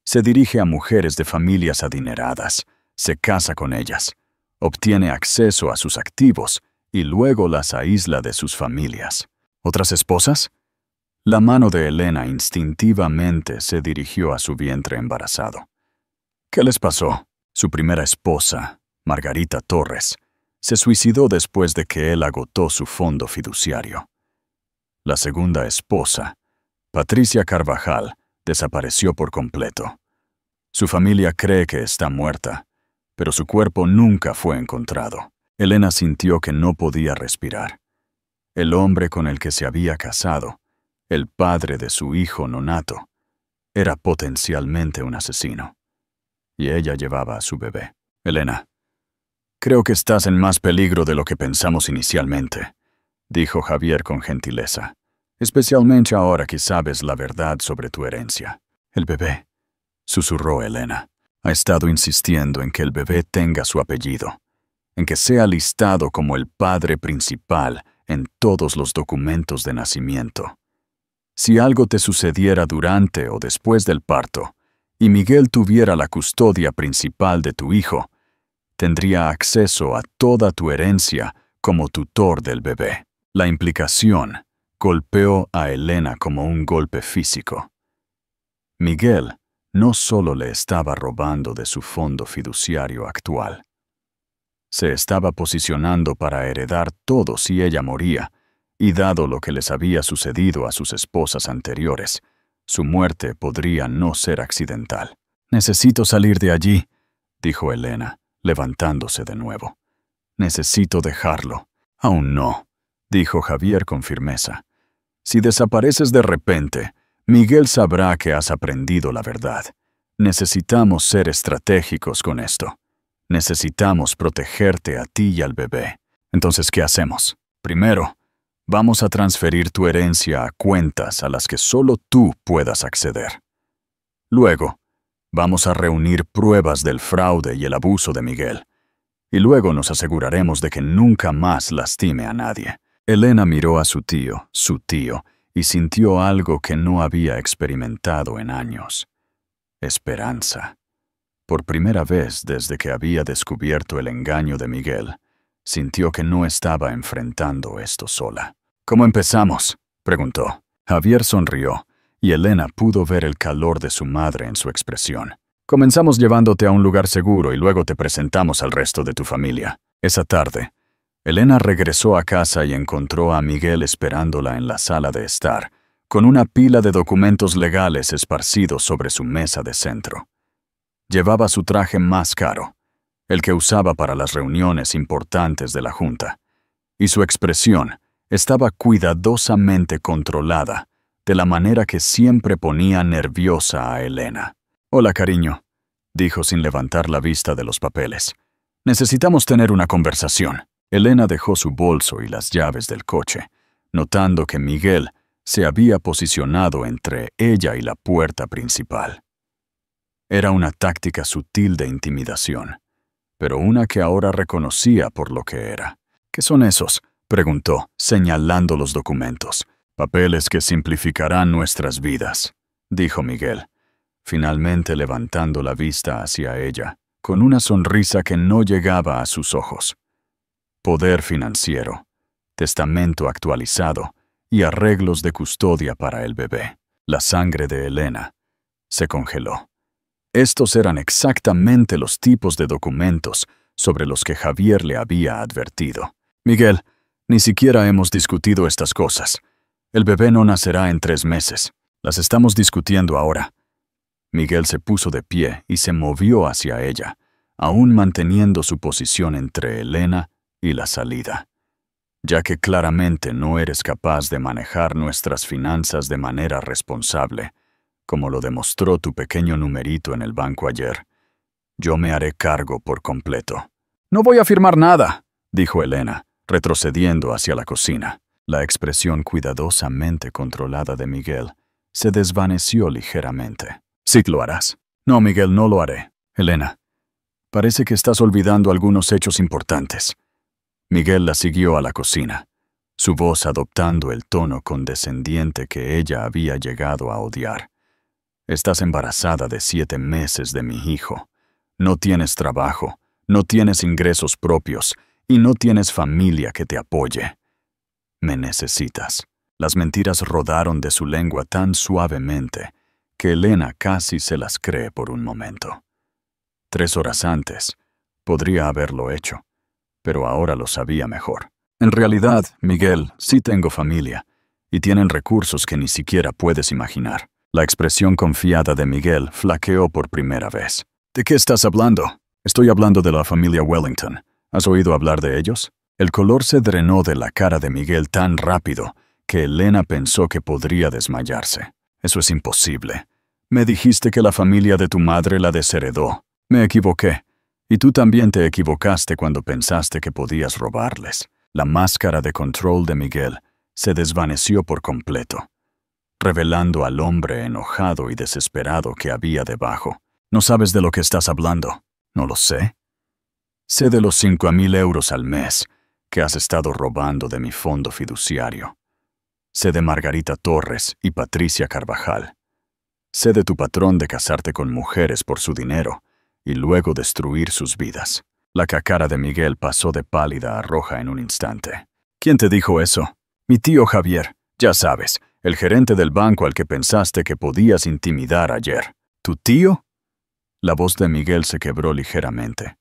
Se dirige a mujeres de familias adineradas, se casa con ellas, obtiene acceso a sus activos y luego las aísla de sus familias». «¿Otras esposas?» La mano de Elena instintivamente se dirigió a su vientre embarazado. «¿Qué les pasó?» Su primera esposa, Margarita Torres, se suicidó después de que él agotó su fondo fiduciario. La segunda esposa, Patricia Carvajal desapareció por completo. Su familia cree que está muerta, pero su cuerpo nunca fue encontrado. Elena sintió que no podía respirar. El hombre con el que se había casado, el padre de su hijo nonato, era potencialmente un asesino. Y ella llevaba a su bebé. Elena, creo que estás en más peligro de lo que pensamos inicialmente, dijo Javier con gentileza, especialmente ahora que sabes la verdad sobre tu herencia. El bebé, susurró Elena, ha estado insistiendo en que el bebé tenga su apellido, en que sea listado como el padre principal en todos los documentos de nacimiento. Si algo te sucediera durante o después del parto, y Miguel tuviera la custodia principal de tu hijo, tendría acceso a toda tu herencia como tutor del bebé. La implicación golpeó a Elena como un golpe físico. Miguel no solo le estaba robando de su fondo fiduciario actual. Se estaba posicionando para heredar todo si ella moría, y dado lo que les había sucedido a sus esposas anteriores, su muerte podría no ser accidental. «Necesito salir de allí», dijo Elena, levantándose de nuevo. «Necesito dejarlo». «Aún no», dijo Javier con firmeza. «Si desapareces de repente, Miguel sabrá que has aprendido la verdad. Necesitamos ser estratégicos con esto. Necesitamos protegerte a ti y al bebé. Entonces, ¿qué hacemos? Primero, vamos a transferir tu herencia a cuentas a las que solo tú puedas acceder. Luego, vamos a reunir pruebas del fraude y el abuso de Miguel. Y luego nos aseguraremos de que nunca más lastime a nadie». Elena miró a su tío, y sintió algo que no había experimentado en años. Esperanza. Por primera vez desde que había descubierto el engaño de Miguel, sintió que no estaba enfrentando esto sola. «¿Cómo empezamos?», preguntó. Javier sonrió, y Elena pudo ver el calor de su madre en su expresión. «Comenzamos llevándote a un lugar seguro y luego te presentamos al resto de tu familia». Esa tarde, Elena regresó a casa y encontró a Miguel esperándola en la sala de estar, con una pila de documentos legales esparcidos sobre su mesa de centro. Llevaba su traje más caro, el que usaba para las reuniones importantes de la junta, y su expresión estaba cuidadosamente controlada, de la manera que siempre ponía nerviosa a Elena. «Hola, cariño», dijo sin levantar la vista de los papeles. «Necesitamos tener una conversación». Elena dejó su bolso y las llaves del coche, notando que Miguel se había posicionado entre ella y la puerta principal. Era una táctica sutil de intimidación, pero una que ahora reconocía por lo que era. «¿Qué son esos?», preguntó, señalando los documentos. «Papeles que simplificarán nuestras vidas», dijo Miguel, finalmente levantando la vista hacia ella, con una sonrisa que no llegaba a sus ojos. Poder financiero, testamento actualizado y arreglos de custodia para el bebé. La sangre de Elena se congeló. Estos eran exactamente los tipos de documentos sobre los que Javier le había advertido. «Miguel, ni siquiera hemos discutido estas cosas. El bebé no nacerá en 3 meses. Las estamos discutiendo ahora». Miguel se puso de pie y se movió hacia ella, aún manteniendo su posición entre Elena y la salida. «Ya que claramente no eres capaz de manejar nuestras finanzas de manera responsable, como lo demostró tu pequeño numerito en el banco ayer, yo me haré cargo por completo». «No voy a firmar nada», dijo Elena, retrocediendo hacia la cocina. La expresión cuidadosamente controlada de Miguel se desvaneció ligeramente. «Sí lo harás». «No, Miguel, no lo haré». «Elena, parece que estás olvidando algunos hechos importantes». Miguel la siguió a la cocina, su voz adoptando el tono condescendiente que ella había llegado a odiar. «Estás embarazada de 7 meses de mi hijo. No tienes trabajo, no tienes ingresos propios y no tienes familia que te apoye. Me necesitas». Las mentiras rodaron de su lengua tan suavemente que Elena casi se las cree por un momento. 3 horas antes, podría haberlo hecho, pero ahora lo sabía mejor. «En realidad, Miguel, sí tengo familia, y tienen recursos que ni siquiera puedes imaginar. La expresión confiada de Miguel flaqueó por primera vez. ¿De qué estás hablando? Estoy hablando de la familia Wellington. ¿Has oído hablar de ellos? El color se drenó de la cara de Miguel tan rápido que Elena pensó que podría desmayarse. Eso es imposible. Me dijiste que la familia de tu madre la desheredó. Me equivoqué. Y tú también te equivocaste cuando pensaste que podías robarles. La máscara de control de Miguel se desvaneció por completo, revelando al hombre enojado y desesperado que había debajo. ¿No sabes de lo que estás hablando? No lo sé. Sé de los 5,000 euros al mes que has estado robando de mi fondo fiduciario. Sé de Margarita Torres y Patricia Carvajal. Sé de tu patrón de casarte con mujeres por su dinero y luego destruir sus vidas. La cara de Miguel pasó de pálida a roja en un instante. ¿Quién te dijo eso? Mi tío Javier, ya sabes, el gerente del banco al que pensaste que podías intimidar ayer. ¿Tu tío? La voz de Miguel se quebró ligeramente.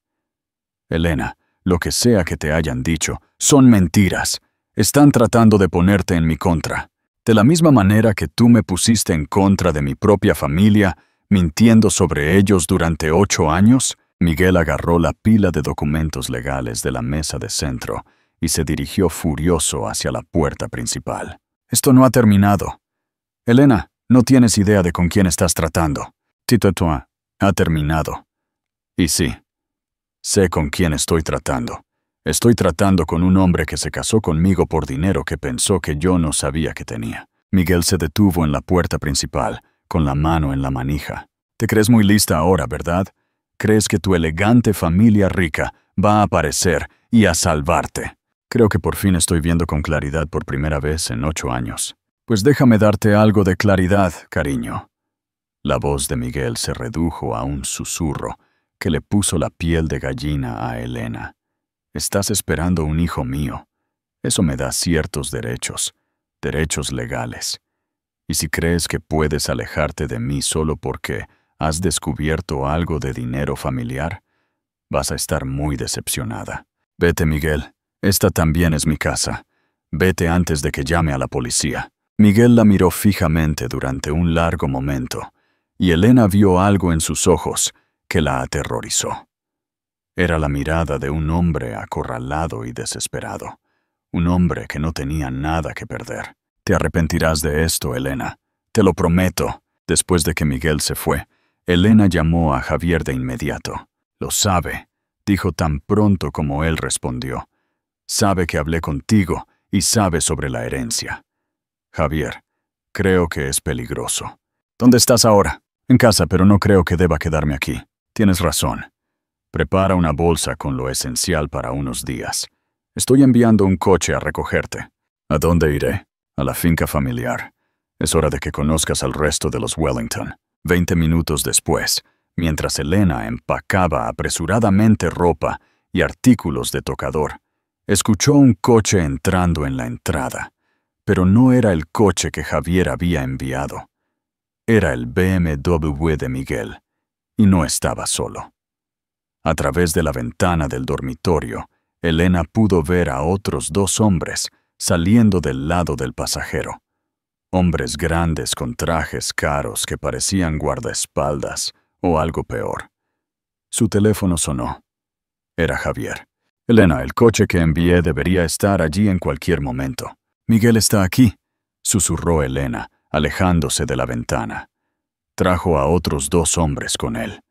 Elena, lo que sea que te hayan dicho, son mentiras. Están tratando de ponerte en mi contra. De la misma manera que tú me pusiste en contra de mi propia familia, mintiendo sobre ellos durante 8 años, Miguel agarró la pila de documentos legales de la mesa de centro y se dirigió furioso hacia la puerta principal. Esto no ha terminado. Elena, no tienes idea de con quién estás tratando. Tito ha terminado. Y sí, sé con quién estoy tratando. Estoy tratando con un hombre que se casó conmigo por dinero que pensó que yo no sabía que tenía. Miguel se detuvo en la puerta principal, con la mano en la manija. Te crees muy lista ahora, ¿verdad? Crees que tu elegante familia rica va a aparecer y a salvarte. Creo que por fin estoy viendo con claridad por primera vez en 8 años. Pues déjame darte algo de claridad, cariño. La voz de Miguel se redujo a un susurro que le puso la piel de gallina a Elena. Estás esperando un hijo mío. Eso me da ciertos derechos legales. Y si crees que puedes alejarte de mí solo porque has descubierto algo de dinero familiar, vas a estar muy decepcionada. Vete, Miguel. Esta también es mi casa. Vete antes de que llame a la policía. Miguel la miró fijamente durante un largo momento, y Elena vio algo en sus ojos que la aterrorizó. Era la mirada de un hombre acorralado y desesperado, un hombre que no tenía nada que perder. Te arrepentirás de esto, Elena. Te lo prometo. Después de que Miguel se fue, Elena llamó a Javier de inmediato. Lo sabe, dijo tan pronto como él respondió. Sabe que hablé contigo y sabe sobre la herencia. Javier, creo que es peligroso. ¿Dónde estás ahora? En casa, pero no creo que deba quedarme aquí. Tienes razón. Prepara una bolsa con lo esencial para unos días. Estoy enviando un coche a recogerte. ¿A dónde iré? A la finca familiar. Es hora de que conozcas al resto de los Wellington. 20 minutos después, mientras Elena empacaba apresuradamente ropa y artículos de tocador, escuchó un coche entrando en la entrada, pero no era el coche que Javier había enviado. Era el BMW de Miguel, y no estaba solo. A través de la ventana del dormitorio, Elena pudo ver a otros 2 hombres saliendo del lado del pasajero. Hombres grandes con trajes caros que parecían guardaespaldas o algo peor. Su teléfono sonó. Era Javier. Elena, el coche que envié debería estar allí en cualquier momento. Miguel está aquí, susurró Elena, alejándose de la ventana. Trajo a otros 2 hombres con él.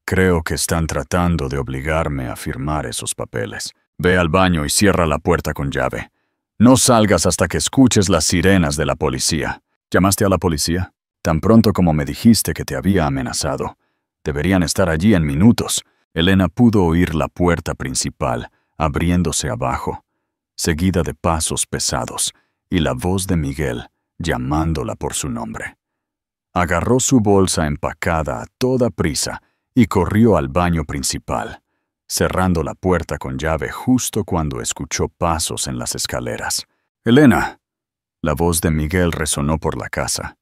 Creo que están tratando de obligarme a firmar esos papeles. Ve al baño y cierra la puerta con llave. No salgas hasta que escuches las sirenas de la policía. ¿Llamaste a la policía? Tan pronto como me dijiste que te había amenazado. Deberían estar allí en minutos. Elena pudo oír la puerta principal abriéndose abajo, seguida de pasos pesados, y la voz de Miguel llamándola por su nombre. Agarró su bolsa empacada a toda prisa y corrió al baño principal, cerrando la puerta con llave justo cuando escuchó pasos en las escaleras. «Elena», la voz de Miguel resonó por la casa.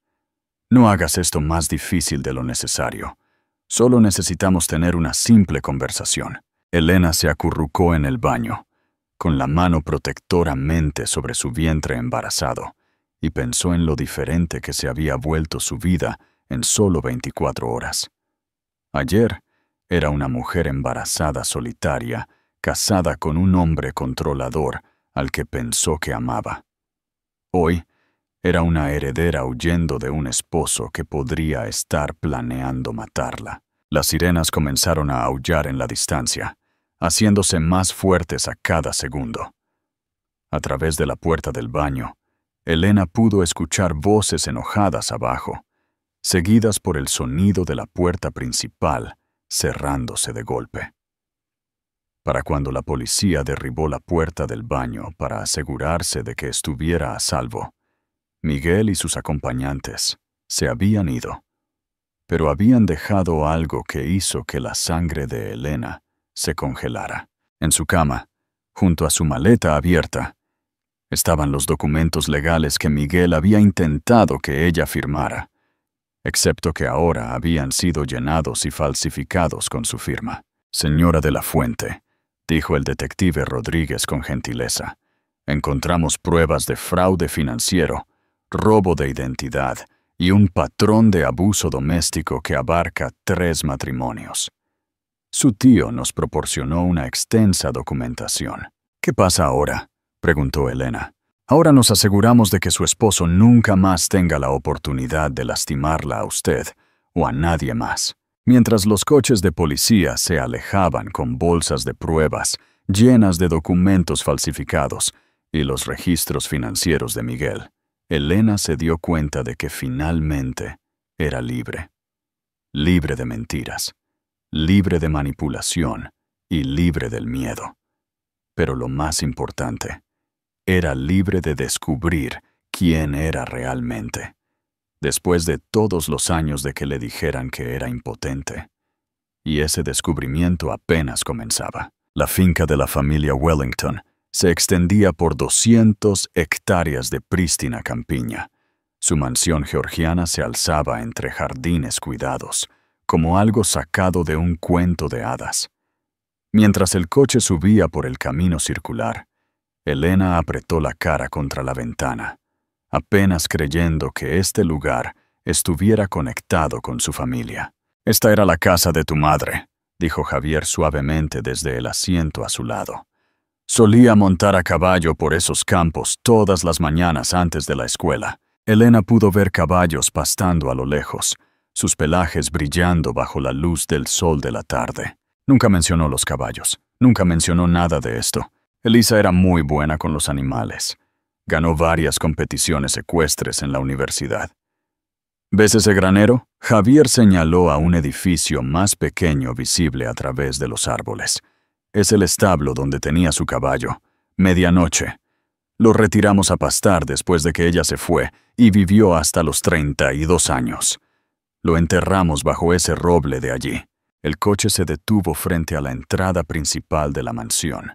«No hagas esto más difícil de lo necesario. Solo necesitamos tener una simple conversación». Elena se acurrucó en el baño, con la mano protectoramente sobre su vientre embarazado, y pensó en lo diferente que se había vuelto su vida en solo 24 horas. Ayer era una mujer embarazada solitaria, casada con un hombre controlador al que pensó que amaba. Hoy era una heredera huyendo de un esposo que podría estar planeando matarla. Las sirenas comenzaron a aullar en la distancia, haciéndose más fuertes a cada segundo. A través de la puerta del baño, Elena pudo escuchar voces enojadas abajo, seguidas por el sonido de la puerta principal cerrándose de golpe. Para cuando la policía derribó la puerta del baño para asegurarse de que estuviera a salvo, Miguel y sus acompañantes se habían ido, pero habían dejado algo que hizo que la sangre de Elena se congelara. En su cama, junto a su maleta abierta, estaban los documentos legales que Miguel había intentado que ella firmara, excepto que ahora habían sido llenados y falsificados con su firma. «Señora de la Fuente», dijo el detective Rodríguez con gentileza, «encontramos pruebas de fraude financiero, robo de identidad y un patrón de abuso doméstico que abarca 3 matrimonios. Su tío nos proporcionó una extensa documentación». «¿Qué pasa ahora?», preguntó Elena. «Ahora nos aseguramos de que su esposo nunca más tenga la oportunidad de lastimarla a usted o a nadie más». Mientras los coches de policía se alejaban con bolsas de pruebas llenas de documentos falsificados y los registros financieros de Miguel, Elena se dio cuenta de que finalmente era libre. Libre de mentiras, libre de manipulación y libre del miedo. Pero lo más importante, era libre de descubrir quién era realmente, después de todos los años de que le dijeran que era impotente. Y ese descubrimiento apenas comenzaba. La finca de la familia Wellington se extendía por 200 hectáreas de prístina campiña. Su mansión georgiana se alzaba entre jardines cuidados, como algo sacado de un cuento de hadas. Mientras el coche subía por el camino circular, Elena apretó la cara contra la ventana, apenas creyendo que este lugar estuviera conectado con su familia. «Esta era la casa de tu madre», dijo Javier suavemente desde el asiento a su lado. «Solía montar a caballo por esos campos todas las mañanas antes de la escuela». Elena pudo ver caballos pastando a lo lejos, sus pelajes brillando bajo la luz del sol de la tarde. Nunca mencionó los caballos, nunca mencionó nada de esto. Elisa era muy buena con los animales. Ganó varias competiciones ecuestres en la universidad. «¿Ves ese granero?», Javier señaló a un edificio más pequeño visible a través de los árboles. «Es el establo donde tenía su caballo. Medianoche. Lo retiramos a pastar después de que ella se fue y vivió hasta los 32 años. Lo enterramos bajo ese roble de allí». El coche se detuvo frente a la entrada principal de la mansión,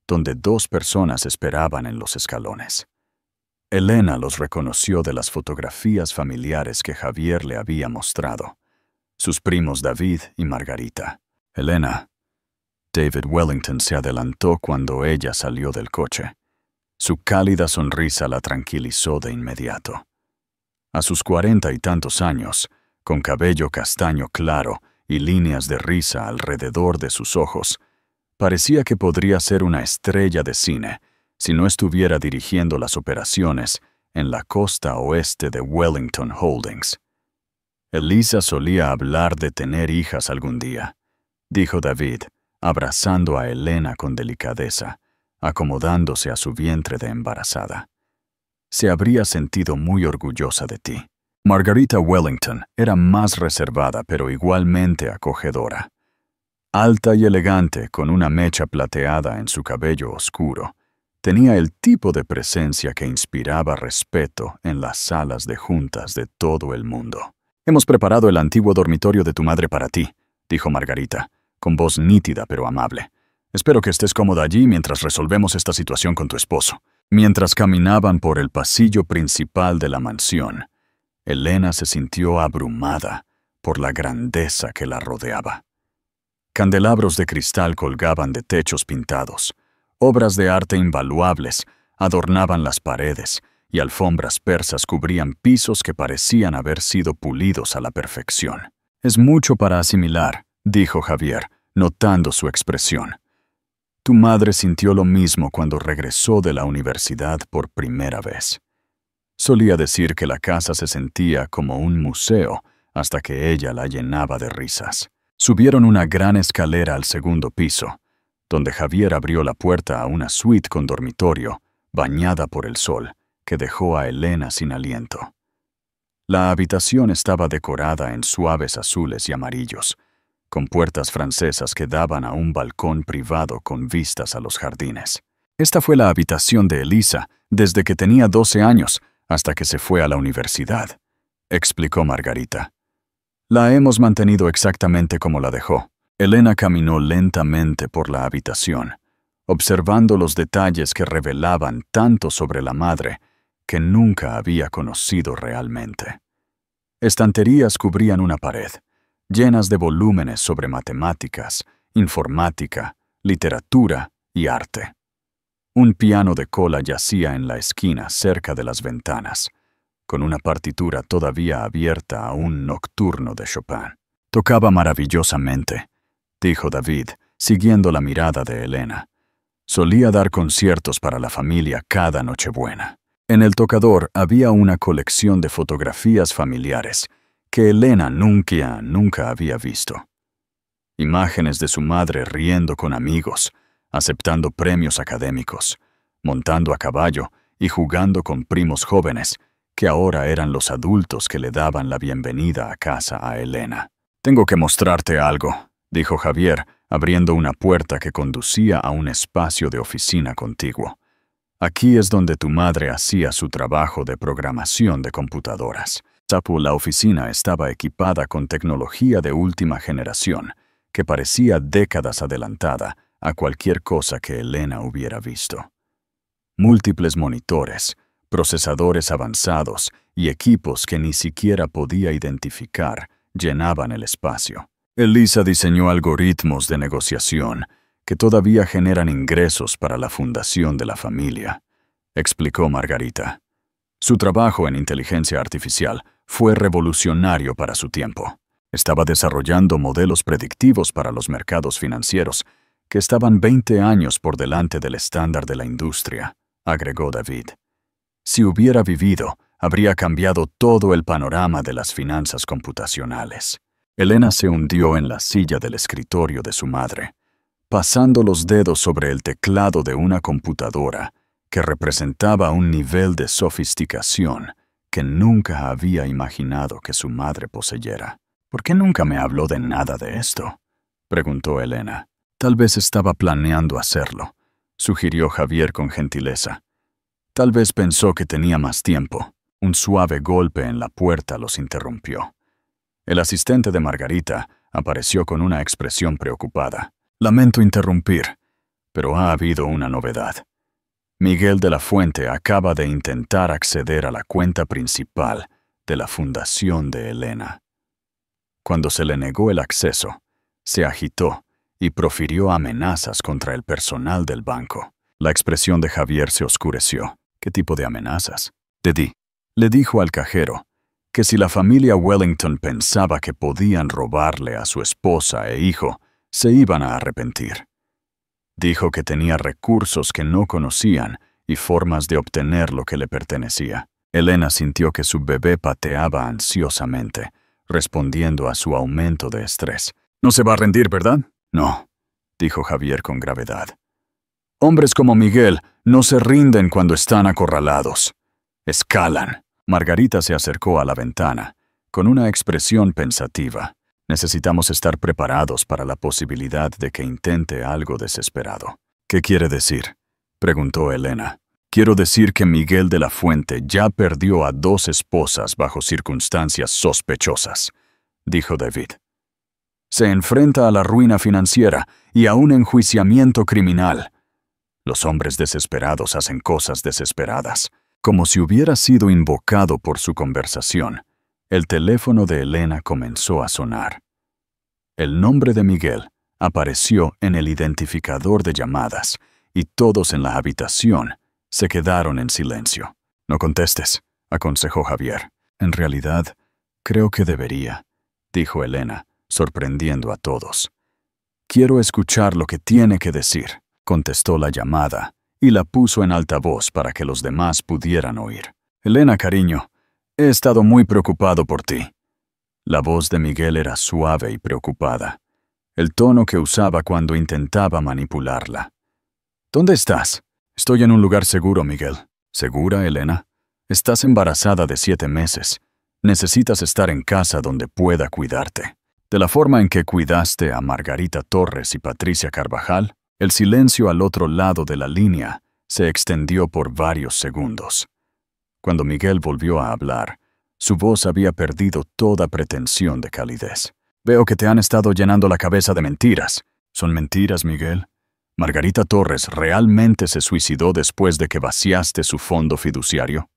donde 2 personas esperaban en los escalones. Elena los reconoció de las fotografías familiares que Javier le había mostrado, sus primos David y Margarita. «Elena». David Wellington se adelantó cuando ella salió del coche. Su cálida sonrisa la tranquilizó de inmediato. A sus 40 y tantos años, con cabello castaño claro y líneas de risa alrededor de sus ojos, parecía que podría ser una estrella de cine si no estuviera dirigiendo las operaciones en la costa oeste de Wellington Holdings. «Elisa solía hablar de tener hijas algún día», dijo David, abrazando a Elena con delicadeza, acomodándose a su vientre de embarazada. «Se habría sentido muy orgullosa de ti». Margarita Wellington era más reservada pero igualmente acogedora. Alta y elegante, con una mecha plateada en su cabello oscuro, tenía el tipo de presencia que inspiraba respeto en las salas de juntas de todo el mundo. «Hemos preparado el antiguo dormitorio de tu madre para ti», dijo Margarita, con voz nítida pero amable. «Espero que estés cómoda allí mientras resolvemos esta situación con tu esposo». Mientras caminaban por el pasillo principal de la mansión, Elena se sintió abrumada por la grandeza que la rodeaba. Candelabros de cristal colgaban de techos pintados. Obras de arte invaluables adornaban las paredes y alfombras persas cubrían pisos que parecían haber sido pulidos a la perfección. «Es mucho para asimilar», dijo Javier, notando su expresión. «Tu madre sintió lo mismo cuando regresó de la universidad por primera vez. Solía decir que la casa se sentía como un museo hasta que ella la llenaba de risas». Subieron una gran escalera al segundo piso, donde Javier abrió la puerta a una suite con dormitorio, bañada por el sol, que dejó a Elena sin aliento. La habitación estaba decorada en suaves azules y amarillos, con puertas francesas que daban a un balcón privado con vistas a los jardines. Esta fue la habitación de Elisa desde que tenía 12 años hasta que se fue a la universidad, explicó Margarita. La hemos mantenido exactamente como la dejó. Elena caminó lentamente por la habitación, observando los detalles que revelaban tanto sobre la madre que nunca había conocido realmente. Estanterías cubrían una pared, llenas de volúmenes sobre matemáticas, informática, literatura y arte. Un piano de cola yacía en la esquina cerca de las ventanas, con una partitura todavía abierta a un nocturno de Chopin. «Tocaba maravillosamente», dijo David, siguiendo la mirada de Elena. «Solía dar conciertos para la familia cada Nochebuena». En el tocador había una colección de fotografías familiares que Elena nunca había visto. Imágenes de su madre riendo con amigos, aceptando premios académicos, montando a caballo y jugando con primos jóvenes, que ahora eran los adultos que le daban la bienvenida a casa a Elena. «Tengo que mostrarte algo», dijo Javier, abriendo una puerta que conducía a un espacio de oficina contiguo. «Aquí es donde tu madre hacía su trabajo de programación de computadoras». La oficina estaba equipada con tecnología de última generación, que parecía décadas adelantada a cualquier cosa que Elena hubiera visto. Múltiples monitores, procesadores avanzados y equipos que ni siquiera podía identificar llenaban el espacio. Elisa diseñó algoritmos de negociación que todavía generan ingresos para la fundación de la familia, explicó Margarita. Su trabajo en inteligencia artificial fue revolucionario para su tiempo. Estaba desarrollando modelos predictivos para los mercados financieros que estaban 20 años por delante del estándar de la industria, agregó David. Si hubiera vivido, habría cambiado todo el panorama de las finanzas computacionales. Elena se hundió en la silla del escritorio de su madre, pasando los dedos sobre el teclado de una computadora que representaba un nivel de sofisticación que nunca había imaginado que su madre poseyera. «¿Por qué nunca me habló de nada de esto?», preguntó Elena. «Tal vez estaba planeando hacerlo», sugirió Javier con gentileza. «Tal vez pensó que tenía más tiempo». Un suave golpe en la puerta los interrumpió. El asistente de Margarita apareció con una expresión preocupada. «Lamento interrumpir, pero ha habido una novedad. Miguel de la Fuente acaba de intentar acceder a la cuenta principal de la fundación de Elena». Cuando se le negó el acceso, se agitó y profirió amenazas contra el personal del banco. La expresión de Javier se oscureció. «¿Qué tipo de amenazas?». Le dijo al cajero que si la familia Wellington pensaba que podían robarle a su esposa e hijo, se iban a arrepentir. Dijo que tenía recursos que no conocían y formas de obtener lo que le pertenecía. Elena sintió que su bebé pateaba ansiosamente, respondiendo a su aumento de estrés. «No se va a rendir, ¿verdad?». «No», dijo Javier con gravedad. «Hombres como Miguel no se rinden cuando están acorralados. Escalan». Margarita se acercó a la ventana, con una expresión pensativa. «Necesitamos estar preparados para la posibilidad de que intente algo desesperado». «¿Qué quiere decir?», preguntó Elena. «Quiero decir que Miguel de la Fuente ya perdió a 2 esposas bajo circunstancias sospechosas», dijo David. «Se enfrenta a la ruina financiera y a un enjuiciamiento criminal. Los hombres desesperados hacen cosas desesperadas». Como si hubiera sido invocado por su conversación, el teléfono de Elena comenzó a sonar. El nombre de Miguel apareció en el identificador de llamadas y todos en la habitación se quedaron en silencio. No contestes, aconsejó Javier. En realidad, creo que debería, dijo Elena, sorprendiendo a todos. Quiero escuchar lo que tiene que decir, contestó la llamada, y la puso en altavoz para que los demás pudieran oír. Elena, cariño, he estado muy preocupado por ti. La voz de Miguel era suave y preocupada, el tono que usaba cuando intentaba manipularla. ¿Dónde estás? Estoy en un lugar seguro, Miguel. ¿Segura, Elena? Estás embarazada de 7 meses. Necesitas estar en casa donde pueda cuidarte. De la forma en que cuidaste a Margarita Torres y Patricia Carvajal, el silencio al otro lado de la línea se extendió por varios segundos. Cuando Miguel volvió a hablar, su voz había perdido toda pretensión de calidez. Veo que te han estado llenando la cabeza de mentiras. ¿Son mentiras, Miguel? ¿Margarita Torres realmente se suicidó después de que vaciaste su fondo fiduciario?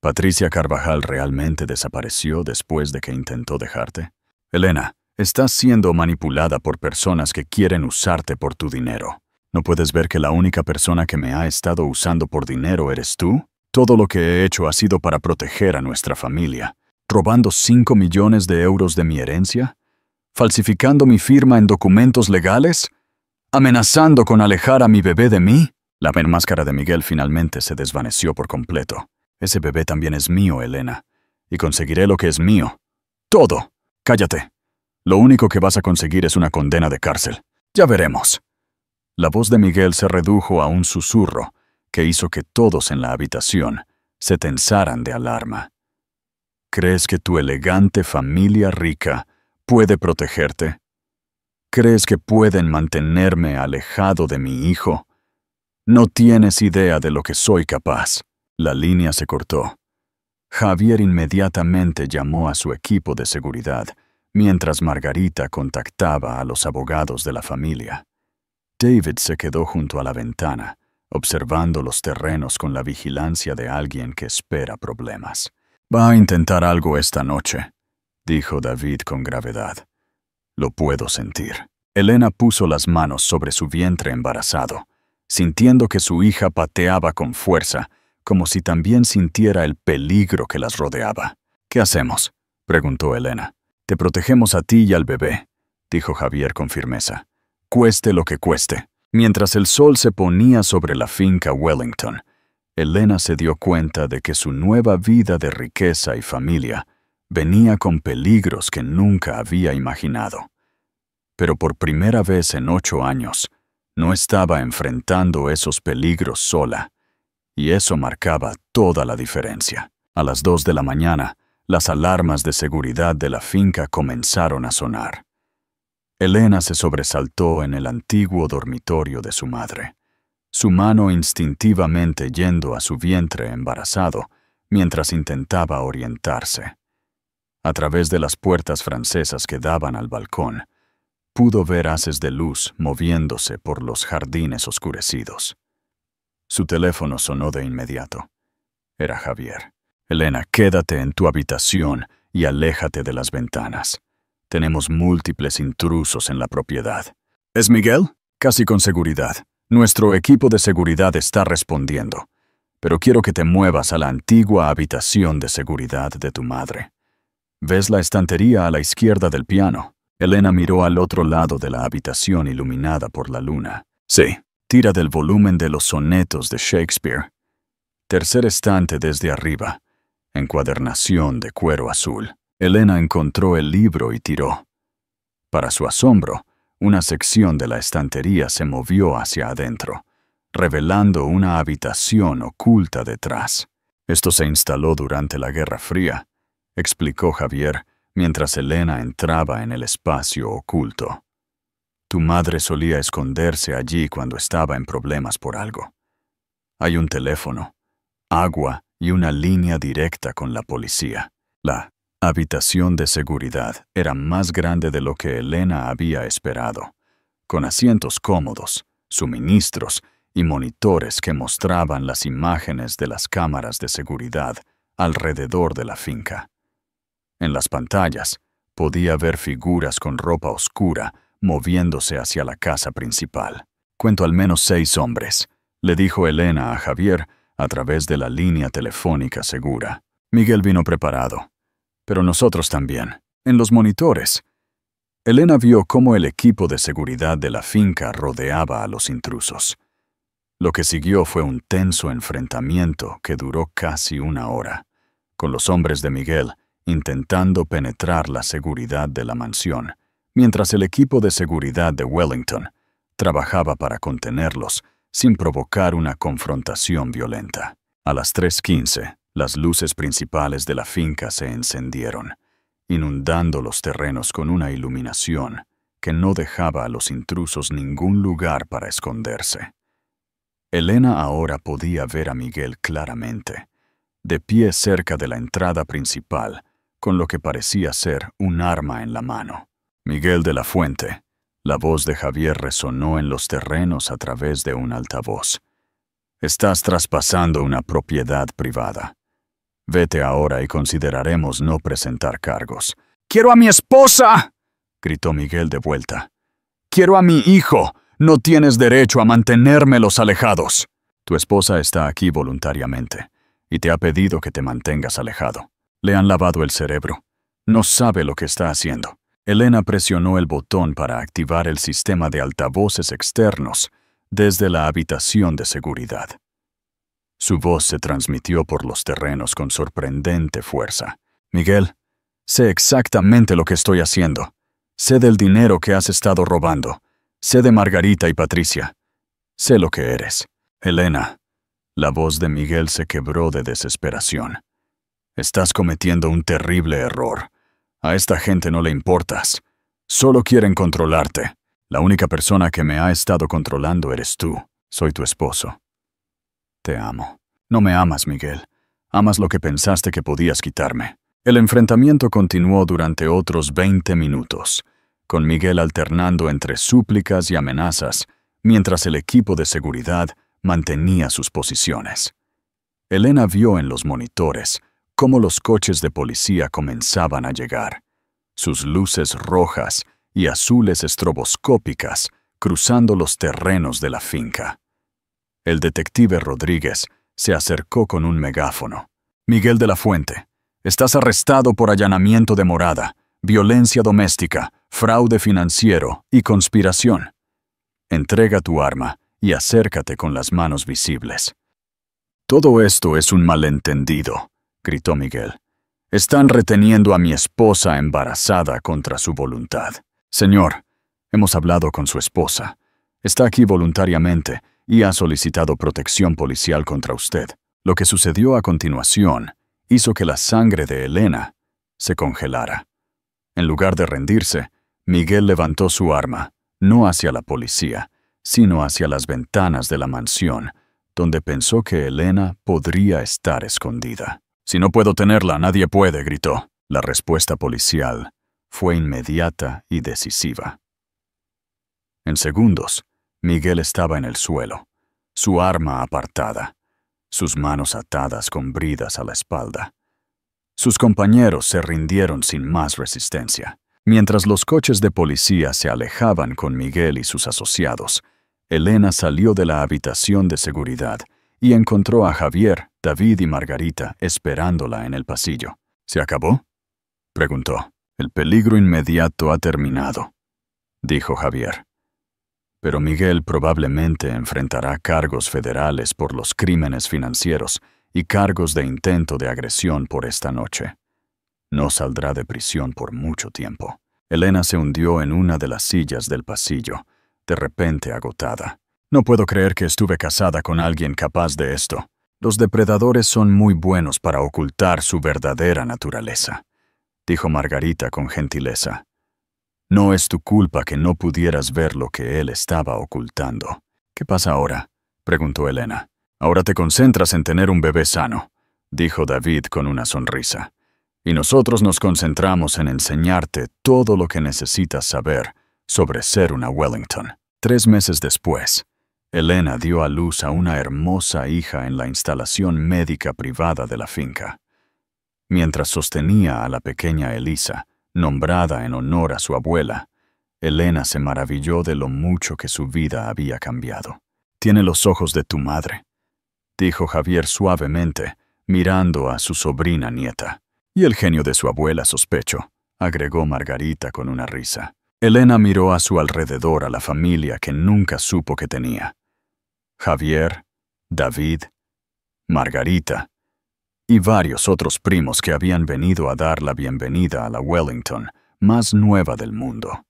¿Patricia Carvajal realmente desapareció después de que intentó dejarte? Elena, estás siendo manipulada por personas que quieren usarte por tu dinero. ¿No puedes ver que la única persona que me ha estado usando por dinero eres tú? Todo lo que he hecho ha sido para proteger a nuestra familia. ¿Robando 5 millones de euros de mi herencia? ¿Falsificando mi firma en documentos legales? ¿Amenazando con alejar a mi bebé de mí? La máscara de Miguel finalmente se desvaneció por completo. Ese bebé también es mío, Elena. Y conseguiré lo que es mío. ¡Todo! Cállate. Lo único que vas a conseguir es una condena de cárcel. Ya veremos. La voz de Miguel se redujo a un susurro que hizo que todos en la habitación se tensaran de alarma. ¿Crees que tu elegante familia rica puede protegerte? ¿Crees que pueden mantenerme alejado de mi hijo? No tienes idea de lo que soy capaz. La línea se cortó. Javier inmediatamente llamó a su equipo de seguridad, mientras Margarita contactaba a los abogados de la familia. David se quedó junto a la ventana, observando los terrenos con la vigilancia de alguien que espera problemas. «Va a intentar algo esta noche», dijo David con gravedad. «Lo puedo sentir». Elena puso las manos sobre su vientre embarazado, sintiendo que su hija pateaba con fuerza, como si también sintiera el peligro que las rodeaba. «¿Qué hacemos?», preguntó Elena. «Te protegemos a ti y al bebé», dijo Javier con firmeza. «Cueste lo que cueste». Mientras el sol se ponía sobre la finca Wellington, Elena se dio cuenta de que su nueva vida de riqueza y familia venía con peligros que nunca había imaginado. Pero por primera vez en 8 años, no estaba enfrentando esos peligros sola, y eso marcaba toda la diferencia. A las 2 de la mañana, las alarmas de seguridad de la finca comenzaron a sonar. Elena se sobresaltó en el antiguo dormitorio de su madre, su mano instintivamente yendo a su vientre embarazado mientras intentaba orientarse. A través de las puertas francesas que daban al balcón, pudo ver haces de luz moviéndose por los jardines oscurecidos. Su teléfono sonó de inmediato. Era Javier. «Elena, quédate en tu habitación y aléjate de las ventanas. Tenemos múltiples intrusos en la propiedad». «¿Es Miguel?» «Casi con seguridad. Nuestro equipo de seguridad está respondiendo. Pero quiero que te muevas a la antigua habitación de seguridad de tu madre. ¿Ves la estantería a la izquierda del piano?» Elena miró al otro lado de la habitación iluminada por la luna. «Sí, tira del volumen de los sonetos de Shakespeare. Tercer estante desde arriba. Encuadernación de cuero azul». Elena encontró el libro y tiró. Para su asombro, una sección de la estantería se movió hacia adentro, revelando una habitación oculta detrás. «Esto se instaló durante la Guerra Fría», explicó Javier, mientras Elena entraba en el espacio oculto. «Tu madre solía esconderse allí cuando estaba en problemas por algo. Hay un teléfono, agua y una línea directa con la policía». La habitación de seguridad era más grande de lo que Elena había esperado, con asientos cómodos, suministros y monitores que mostraban las imágenes de las cámaras de seguridad alrededor de la finca. En las pantallas podía ver figuras con ropa oscura moviéndose hacia la casa principal. «Cuento al menos 6 hombres», le dijo Elena a Javier a través de la línea telefónica segura. Miguel vino preparado, pero nosotros también. En los monitores, Elena vio cómo el equipo de seguridad de la finca rodeaba a los intrusos. Lo que siguió fue un tenso enfrentamiento que duró casi 1 hora, con los hombres de Miguel intentando penetrar la seguridad de la mansión, mientras el equipo de seguridad de Wellington trabajaba para contenerlos sin provocar una confrontación violenta. A las 3:15, las luces principales de la finca se encendieron, inundando los terrenos con una iluminación que no dejaba a los intrusos ningún lugar para esconderse. Elena ahora podía ver a Miguel claramente, de pie cerca de la entrada principal, con lo que parecía ser un arma en la mano. Miguel de la Fuente. La voz de Javier resonó en los terrenos a través de un altavoz. Estás traspasando una propiedad privada. Vete ahora y consideraremos no presentar cargos. ¡Quiero a mi esposa!, gritó Miguel de vuelta. ¡Quiero a mi hijo! No tienes derecho a mantenérmelos alejados. Tu esposa está aquí voluntariamente y te ha pedido que te mantengas alejado. Le han lavado el cerebro. No sabe lo que está haciendo. Elena presionó el botón para activar el sistema de altavoces externos desde la habitación de seguridad. Su voz se transmitió por los terrenos con sorprendente fuerza. Miguel, sé exactamente lo que estoy haciendo. Sé del dinero que has estado robando. Sé de Margarita y Patricia. Sé lo que eres. Elena. La voz de Miguel se quebró de desesperación. Estás cometiendo un terrible error. A esta gente no le importas. Solo quieren controlarte. La única persona que me ha estado controlando eres tú. Soy tu esposo. Te amo. No me amas, Miguel. Amas lo que pensaste que podías quitarme. El enfrentamiento continuó durante otros 20 minutos, con Miguel alternando entre súplicas y amenazas, mientras el equipo de seguridad mantenía sus posiciones. Elena vio en los monitores cómo los coches de policía comenzaban a llegar, sus luces rojas y azules estroboscópicas cruzando los terrenos de la finca. El detective Rodríguez se acercó con un megáfono. Miguel de la Fuente, estás arrestado por allanamiento de morada, violencia doméstica, fraude financiero y conspiración. Entrega tu arma y acércate con las manos visibles. Todo esto es un malentendido, gritó Miguel. Están reteniendo a mi esposa embarazada contra su voluntad. Señor, hemos hablado con su esposa. Está aquí voluntariamente y ha solicitado protección policial contra usted. Lo que sucedió a continuación hizo que la sangre de Elena se congelara. En lugar de rendirse, Miguel levantó su arma, no hacia la policía, sino hacia las ventanas de la mansión, donde pensó que Elena podría estar escondida. Si no puedo tenerla, nadie puede, gritó. La respuesta policial fue inmediata y decisiva. En segundos, Miguel estaba en el suelo, su arma apartada, sus manos atadas con bridas a la espalda. Sus compañeros se rindieron sin más resistencia. Mientras los coches de policía se alejaban con Miguel y sus asociados, Elena salió de la habitación de seguridad y encontró a Javier, David y Margarita esperándola en el pasillo. ¿Se acabó?, preguntó. El peligro inmediato ha terminado, dijo Javier. Pero Miguel probablemente enfrentará cargos federales por los crímenes financieros y cargos de intento de agresión por esta noche. No saldrá de prisión por mucho tiempo. Elena se hundió en una de las sillas del pasillo, de repente agotada. No puedo creer que estuve casada con alguien capaz de esto. Los depredadores son muy buenos para ocultar su verdadera naturaleza, dijo Margarita con gentileza. No es tu culpa que no pudieras ver lo que él estaba ocultando. ¿Qué pasa ahora?, preguntó Elena. Ahora te concentras en tener un bebé sano, dijo David con una sonrisa. Y nosotros nos concentramos en enseñarte todo lo que necesitas saber sobre ser una Wellington. 3 meses después, Elena dio a luz a una hermosa hija en la instalación médica privada de la finca. Mientras sostenía a la pequeña Elisa, nombrada en honor a su abuela, Elena se maravilló de lo mucho que su vida había cambiado. Tiene los ojos de tu madre, dijo Javier suavemente, mirando a su sobrina nieta. Y el genio de su abuela, sospecho, agregó Margarita con una risa. Elena miró a su alrededor a la familia que nunca supo que tenía. Javier, David, Margarita y varios otros primos que habían venido a dar la bienvenida a la Wellington más nueva del mundo.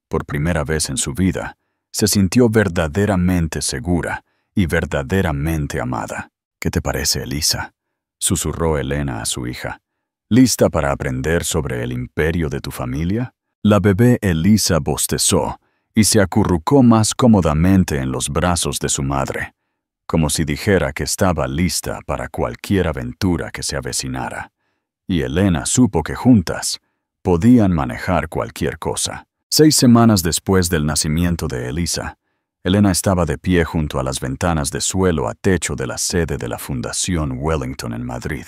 Por primera vez en su vida, se sintió verdaderamente segura y verdaderamente amada. «¿Qué te parece, Elisa?», susurró Elena a su hija. «¿Lista para aprender sobre el imperio de tu familia?». La bebé Elisa bostezó y se acurrucó más cómodamente en los brazos de su madre, como si dijera que estaba lista para cualquier aventura que se avecinara. Y Elena supo que juntas podían manejar cualquier cosa. 6 semanas después del nacimiento de Elisa, Elena estaba de pie junto a las ventanas de suelo a techo de la sede de la Fundación Wellington en Madrid,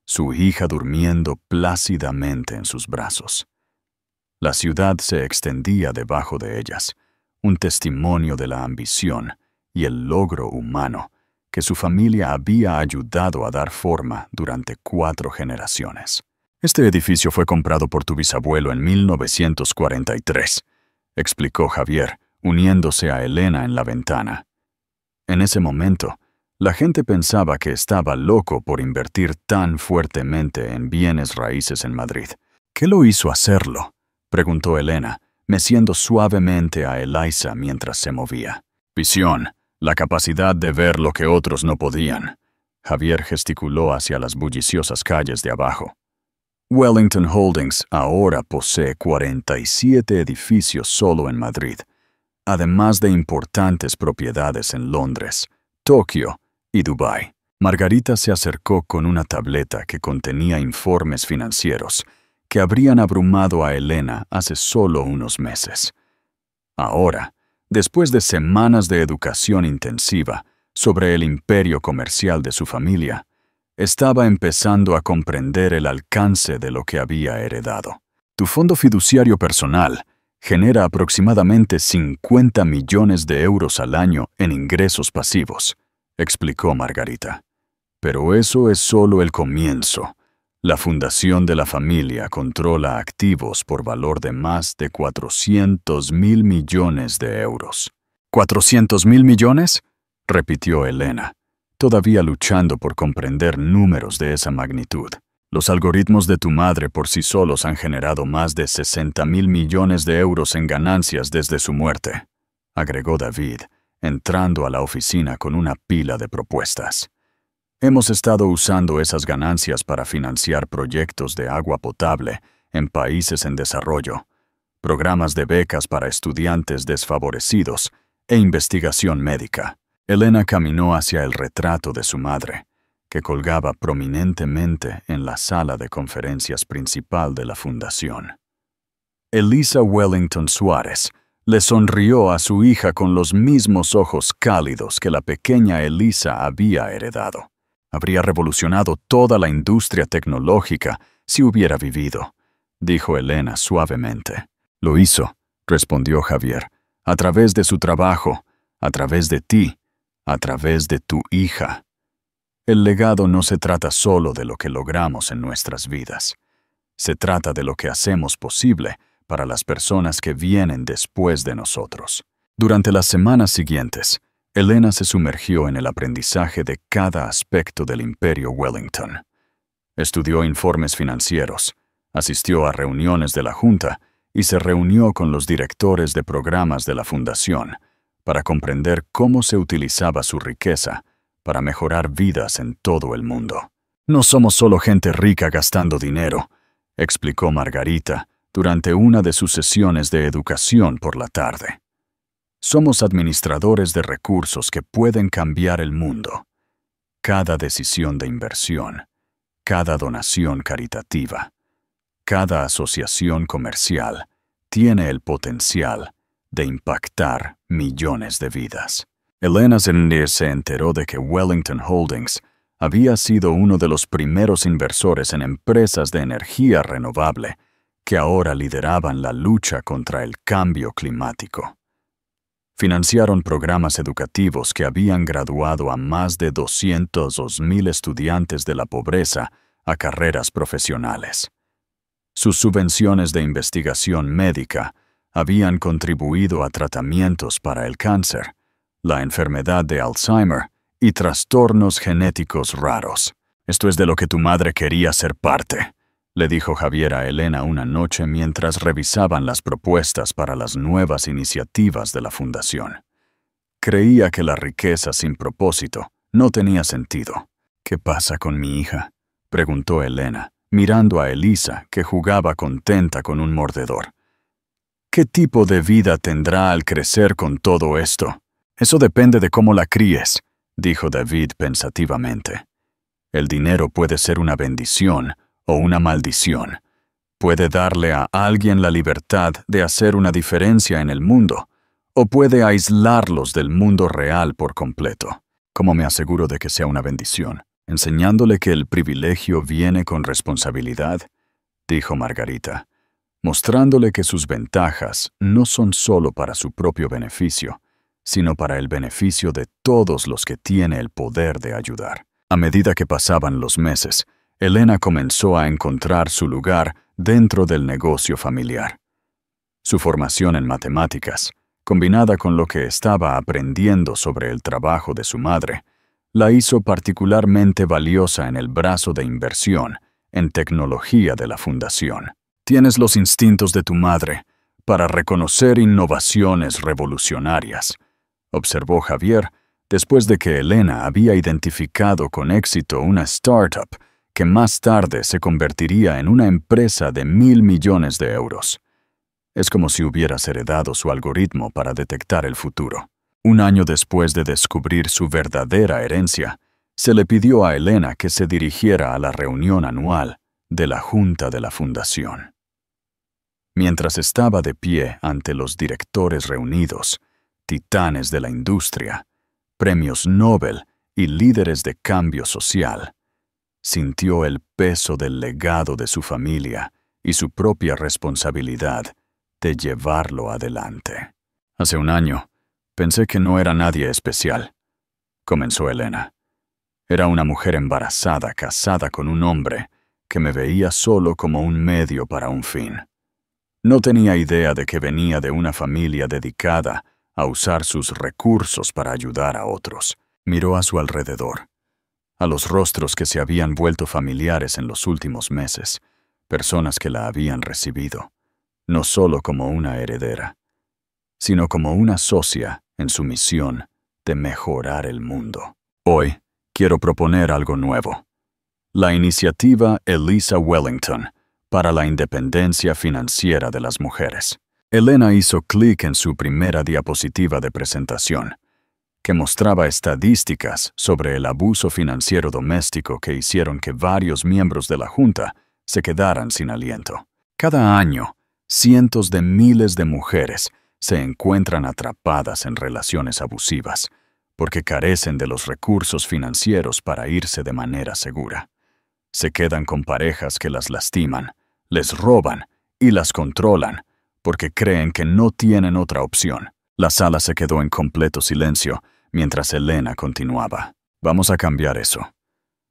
su hija durmiendo plácidamente en sus brazos. La ciudad se extendía debajo de ellas, un testimonio de la ambición y el logro humano que su familia había ayudado a dar forma durante 4 generaciones. «Este edificio fue comprado por tu bisabuelo en 1943», explicó Javier, uniéndose a Elena en la ventana. En ese momento, la gente pensaba que estaba loco por invertir tan fuertemente en bienes raíces en Madrid. «¿Qué lo hizo hacerlo?», preguntó Elena, meciendo suavemente a Elisa mientras se movía. «Visión, la capacidad de ver lo que otros no podían». Javier gesticuló hacia las bulliciosas calles de abajo. Wellington Holdings ahora posee 47 edificios solo en Madrid, además de importantes propiedades en Londres, Tokio y Dubái. Margarita se acercó con una tableta que contenía informes financieros que habrían abrumado a Elena hace solo unos meses. Ahora, después de semanas de educación intensiva sobre el imperio comercial de su familia, estaba empezando a comprender el alcance de lo que había heredado. «Tu fondo fiduciario personal genera aproximadamente 50 millones de euros al año en ingresos pasivos», explicó Margarita. «Pero eso es solo el comienzo. La fundación de la familia controla activos por valor de más de 400.000 millones de euros». «¿400.000 millones?», repitió Elena, todavía luchando por comprender números de esa magnitud. «Los algoritmos de tu madre por sí solos han generado más de 60.000 millones de euros en ganancias desde su muerte», agregó David, entrando a la oficina con una pila de propuestas. «Hemos estado usando esas ganancias para financiar proyectos de agua potable en países en desarrollo, programas de becas para estudiantes desfavorecidos e investigación médica». Elena caminó hacia el retrato de su madre, que colgaba prominentemente en la sala de conferencias principal de la fundación. Elisa Wellington Suárez le sonrió a su hija con los mismos ojos cálidos que la pequeña Elisa había heredado. «Habría revolucionado toda la industria tecnológica si hubiera vivido», dijo Elena suavemente. «Lo hizo», respondió Javier, «a través de su trabajo, a través de ti, a través de tu hija». El legado no se trata solo de lo que logramos en nuestras vidas. Se trata de lo que hacemos posible para las personas que vienen después de nosotros. Durante las semanas siguientes, Elena se sumergió en el aprendizaje de cada aspecto del Imperio Wellington. Estudió informes financieros, asistió a reuniones de la Junta y se reunió con los directores de programas de la Fundación para comprender cómo se utilizaba su riqueza para mejorar vidas en todo el mundo. «No somos solo gente rica gastando dinero», explicó Margarita durante una de sus sesiones de educación por la tarde. «Somos administradores de recursos que pueden cambiar el mundo. Cada decisión de inversión, cada donación caritativa, cada asociación comercial tiene el potencial de impactar millones de vidas». Elena se enteró de que Wellington Holdings había sido uno de los primeros inversores en empresas de energía renovable que ahora lideraban la lucha contra el cambio climático. Financiaron programas educativos que habían graduado a más de 202,000 estudiantes de la pobreza a carreras profesionales. Sus subvenciones de investigación médica habían contribuido a tratamientos para el cáncer, la enfermedad de Alzheimer y trastornos genéticos raros. «Esto es de lo que tu madre quería ser parte», le dijo Javier a Elena una noche mientras revisaban las propuestas para las nuevas iniciativas de la fundación. Creía que la riqueza sin propósito no tenía sentido. «¿Qué pasa con mi hija?», preguntó Elena, mirando a Elisa, que jugaba contenta con un mordedor. «¿Qué tipo de vida tendrá al crecer con todo esto?» «Eso depende de cómo la críes», dijo David pensativamente. «El dinero puede ser una bendición o una maldición. Puede darle a alguien la libertad de hacer una diferencia en el mundo, o puede aislarlos del mundo real por completo. ¿Cómo me aseguro de que sea una bendición? Enseñándole que el privilegio viene con responsabilidad», dijo Margarita, mostrándole que sus ventajas no son solo para su propio beneficio, sino para el beneficio de todos los que tiene el poder de ayudar. A medida que pasaban los meses, Elena comenzó a encontrar su lugar dentro del negocio familiar. Su formación en matemáticas, combinada con lo que estaba aprendiendo sobre el trabajo de su madre, la hizo particularmente valiosa en el brazo de inversión en tecnología de la fundación. «Tienes los instintos de tu madre para reconocer innovaciones revolucionarias», observó Javier después de que Elena había identificado con éxito una startup que más tarde se convertiría en una empresa de 1.000 millones de euros. Es como si hubieras heredado su algoritmo para detectar el futuro. Un año después de descubrir su verdadera herencia, se le pidió a Elena que se dirigiera a la reunión anual de la Junta de la Fundación. Mientras estaba de pie ante los directores reunidos, titanes de la industria, premios Nobel y líderes de cambio social, sintió el peso del legado de su familia y su propia responsabilidad de llevarlo adelante. «Hace un año, pensé que no era nadie especial», comenzó Elena. «Era una mujer embarazada, casada con un hombre, que me veía solo como un medio para un fin. No tenía idea de que venía de una familia dedicada a usar sus recursos para ayudar a otros». Miró a su alrededor, a los rostros que se habían vuelto familiares en los últimos meses, personas que la habían recibido, no solo como una heredera, sino como una socia en su misión de mejorar el mundo. Hoy quiero proponer algo nuevo: la iniciativa Elisa Wellington para la independencia financiera de las mujeres. Elena hizo clic en su primera diapositiva de presentación, que mostraba estadísticas sobre el abuso financiero doméstico que hicieron que varios miembros de la Junta se quedaran sin aliento. Cada año, cientos de miles de mujeres se encuentran atrapadas en relaciones abusivas, porque carecen de los recursos financieros para irse de manera segura. Se quedan con parejas que las lastiman, les roban y las controlan, porque creen que no tienen otra opción. La sala se quedó en completo silencio mientras Elena continuaba. «Vamos a cambiar eso.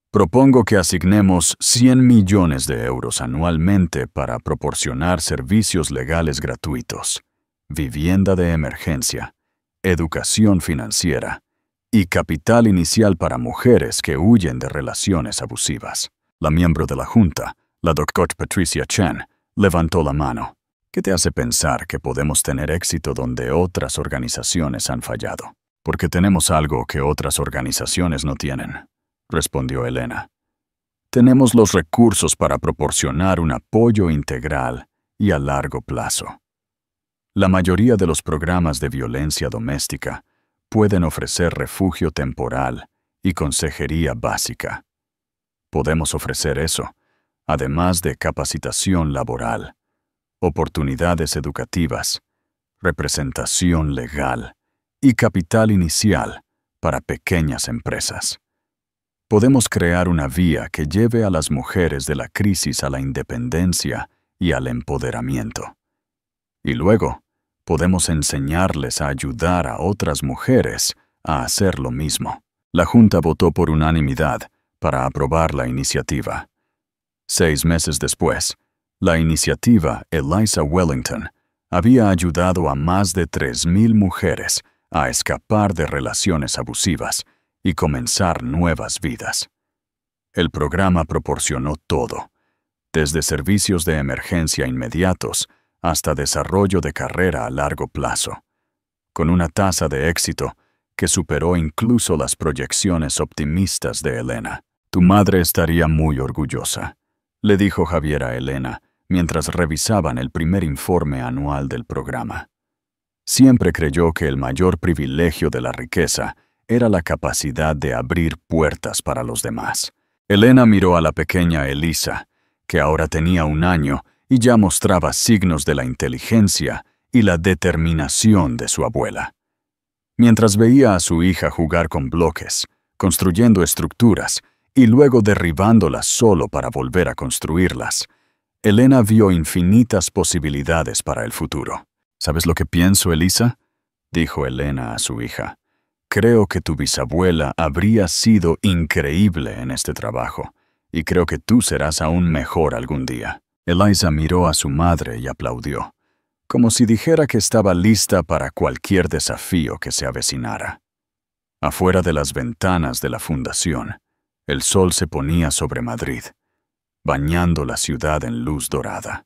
Propongo que asignemos 100 millones de euros anualmente para proporcionar servicios legales gratuitos, vivienda de emergencia, educación financiera y capital inicial para mujeres que huyen de relaciones abusivas». La miembro de la Junta, la Dr. Patricia Chen, levantó la mano. «¿Qué te hace pensar que podemos tener éxito donde otras organizaciones han fallado?» «Porque tenemos algo que otras organizaciones no tienen», respondió Elena. «Tenemos los recursos para proporcionar un apoyo integral y a largo plazo. La mayoría de los programas de violencia doméstica pueden ofrecer refugio temporal y consejería básica. Podemos ofrecer eso, además de capacitación laboral, oportunidades educativas, representación legal y capital inicial para pequeñas empresas. Podemos crear una vía que lleve a las mujeres de la crisis a la independencia y al empoderamiento. Y luego, podemos enseñarles a ayudar a otras mujeres a hacer lo mismo. La Junta votó por unanimidad para aprobar la iniciativa. 6 meses después, la iniciativa Eliza Wellington había ayudado a más de 3,000 mujeres a escapar de relaciones abusivas y comenzar nuevas vidas. El programa proporcionó todo, desde servicios de emergencia inmediatos hasta desarrollo de carrera a largo plazo, con una tasa de éxito que superó incluso las proyecciones optimistas de Elena. «Tu madre estaría muy orgullosa», le dijo Javier a Elena mientras revisaban el primer informe anual del programa. Siempre creyó que el mayor privilegio de la riqueza era la capacidad de abrir puertas para los demás. Elena miró a la pequeña Eliza, que ahora tenía 1 año y ya mostraba signos de la inteligencia y la determinación de su abuela. Mientras veía a su hija jugar con bloques, construyendo estructuras y luego derribándolas solo para volver a construirlas, Elena vio infinitas posibilidades para el futuro. «¿Sabes lo que pienso, Eliza?», dijo Elena a su hija. «Creo que tu bisabuela habría sido increíble en este trabajo, y creo que tú serás aún mejor algún día». Eliza miró a su madre y aplaudió, como si dijera que estaba lista para cualquier desafío que se avecinara. Afuera de las ventanas de la fundación, el sol se ponía sobre Madrid, bañando la ciudad en luz dorada.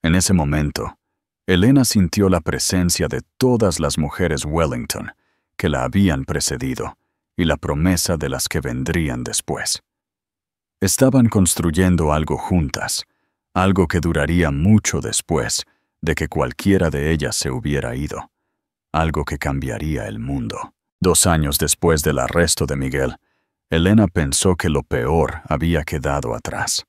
En ese momento, Elena sintió la presencia de todas las mujeres Wellington que la habían precedido y la promesa de las que vendrían después. Estaban construyendo algo juntas, algo que duraría mucho después de que cualquiera de ellas se hubiera ido, algo que cambiaría el mundo. 2 años después del arresto de Miguel, Elena pensó que lo peor había quedado atrás.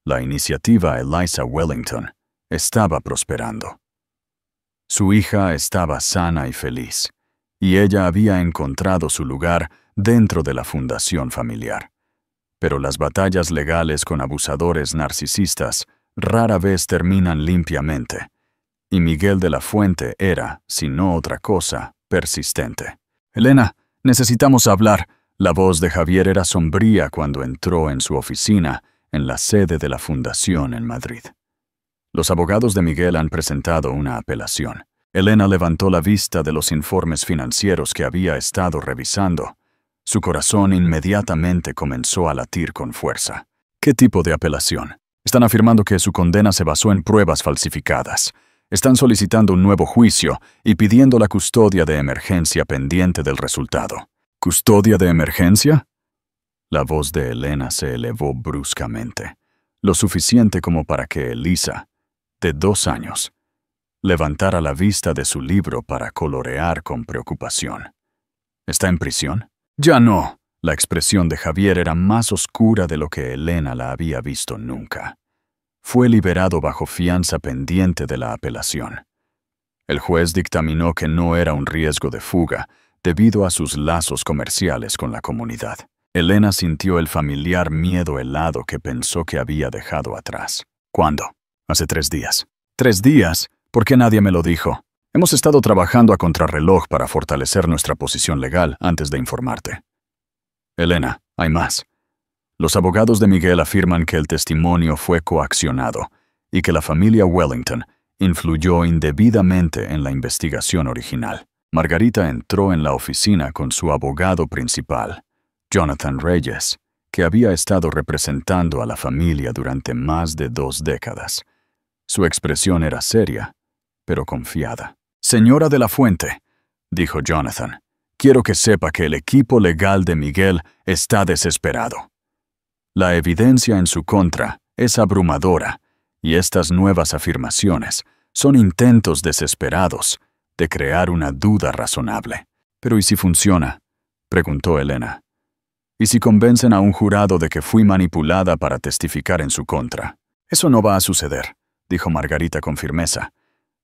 La iniciativa Eliza Wellington estaba prosperando. Su hija estaba sana y feliz, y ella había encontrado su lugar dentro de la fundación familiar. Pero las batallas legales con abusadores narcisistas rara vez terminan limpiamente, y Miguel de la Fuente era, si no otra cosa, persistente. «Elena, necesitamos hablar». La voz de Javier era sombría cuando entró en su oficina en la sede de la fundación en Madrid. Los abogados de Miguel han presentado una apelación. Elena levantó la vista de los informes financieros que había estado revisando. Su corazón inmediatamente comenzó a latir con fuerza. ¿Qué tipo de apelación? Están afirmando que su condena se basó en pruebas falsificadas. Están solicitando un nuevo juicio y pidiendo la custodia de emergencia pendiente del resultado. ¿Custodia de emergencia? La voz de Elena se elevó bruscamente, lo suficiente como para que Eliza, de 2 años, levantara la vista de su libro para colorear con preocupación. ¿Está en prisión? Ya no. La expresión de Javier era más oscura de lo que Elena la había visto nunca. Fue liberado bajo fianza pendiente de la apelación. El juez dictaminó que no era un riesgo de fuga debido a sus lazos comerciales con la comunidad. Elena sintió el familiar miedo helado que pensó que había dejado atrás. ¿Cuándo? Hace 3 días. ¿3 días? ¿Por qué nadie me lo dijo? Hemos estado trabajando a contrarreloj para fortalecer nuestra posición legal antes de informarte. Elena, hay más. Los abogados de Miguel afirman que el testimonio fue coaccionado y que la familia Wellington influyó indebidamente en la investigación original. Margarita entró en la oficina con su abogado principal, Jonathan Reyes, que había estado representando a la familia durante más de 2 décadas. Su expresión era seria, pero confiada. «Señora de la Fuente», dijo Jonathan, «quiero que sepa que el equipo legal de Miguel está desesperado. La evidencia en su contra es abrumadora, y estas nuevas afirmaciones son intentos desesperados de crear una duda razonable». «¿Pero y si funciona?», preguntó Elena. «¿Y si convencen a un jurado de que fui manipulada para testificar en su contra?». «Eso no va a suceder», dijo Margarita con firmeza.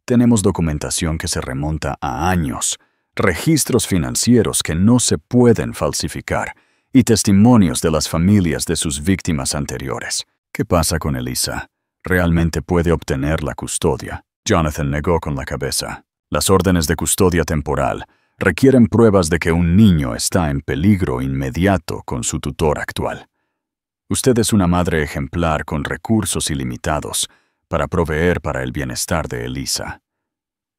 «Tenemos documentación que se remonta a años, registros financieros que no se pueden falsificar y testimonios de las familias de sus víctimas anteriores. ¿Qué pasa con Eliza? ¿Realmente puede obtener la custodia?». Jonathan negó con la cabeza. Las órdenes de custodia temporal requieren pruebas de que un niño está en peligro inmediato con su tutor actual. Usted es una madre ejemplar con recursos ilimitados para proveer para el bienestar de Elisa.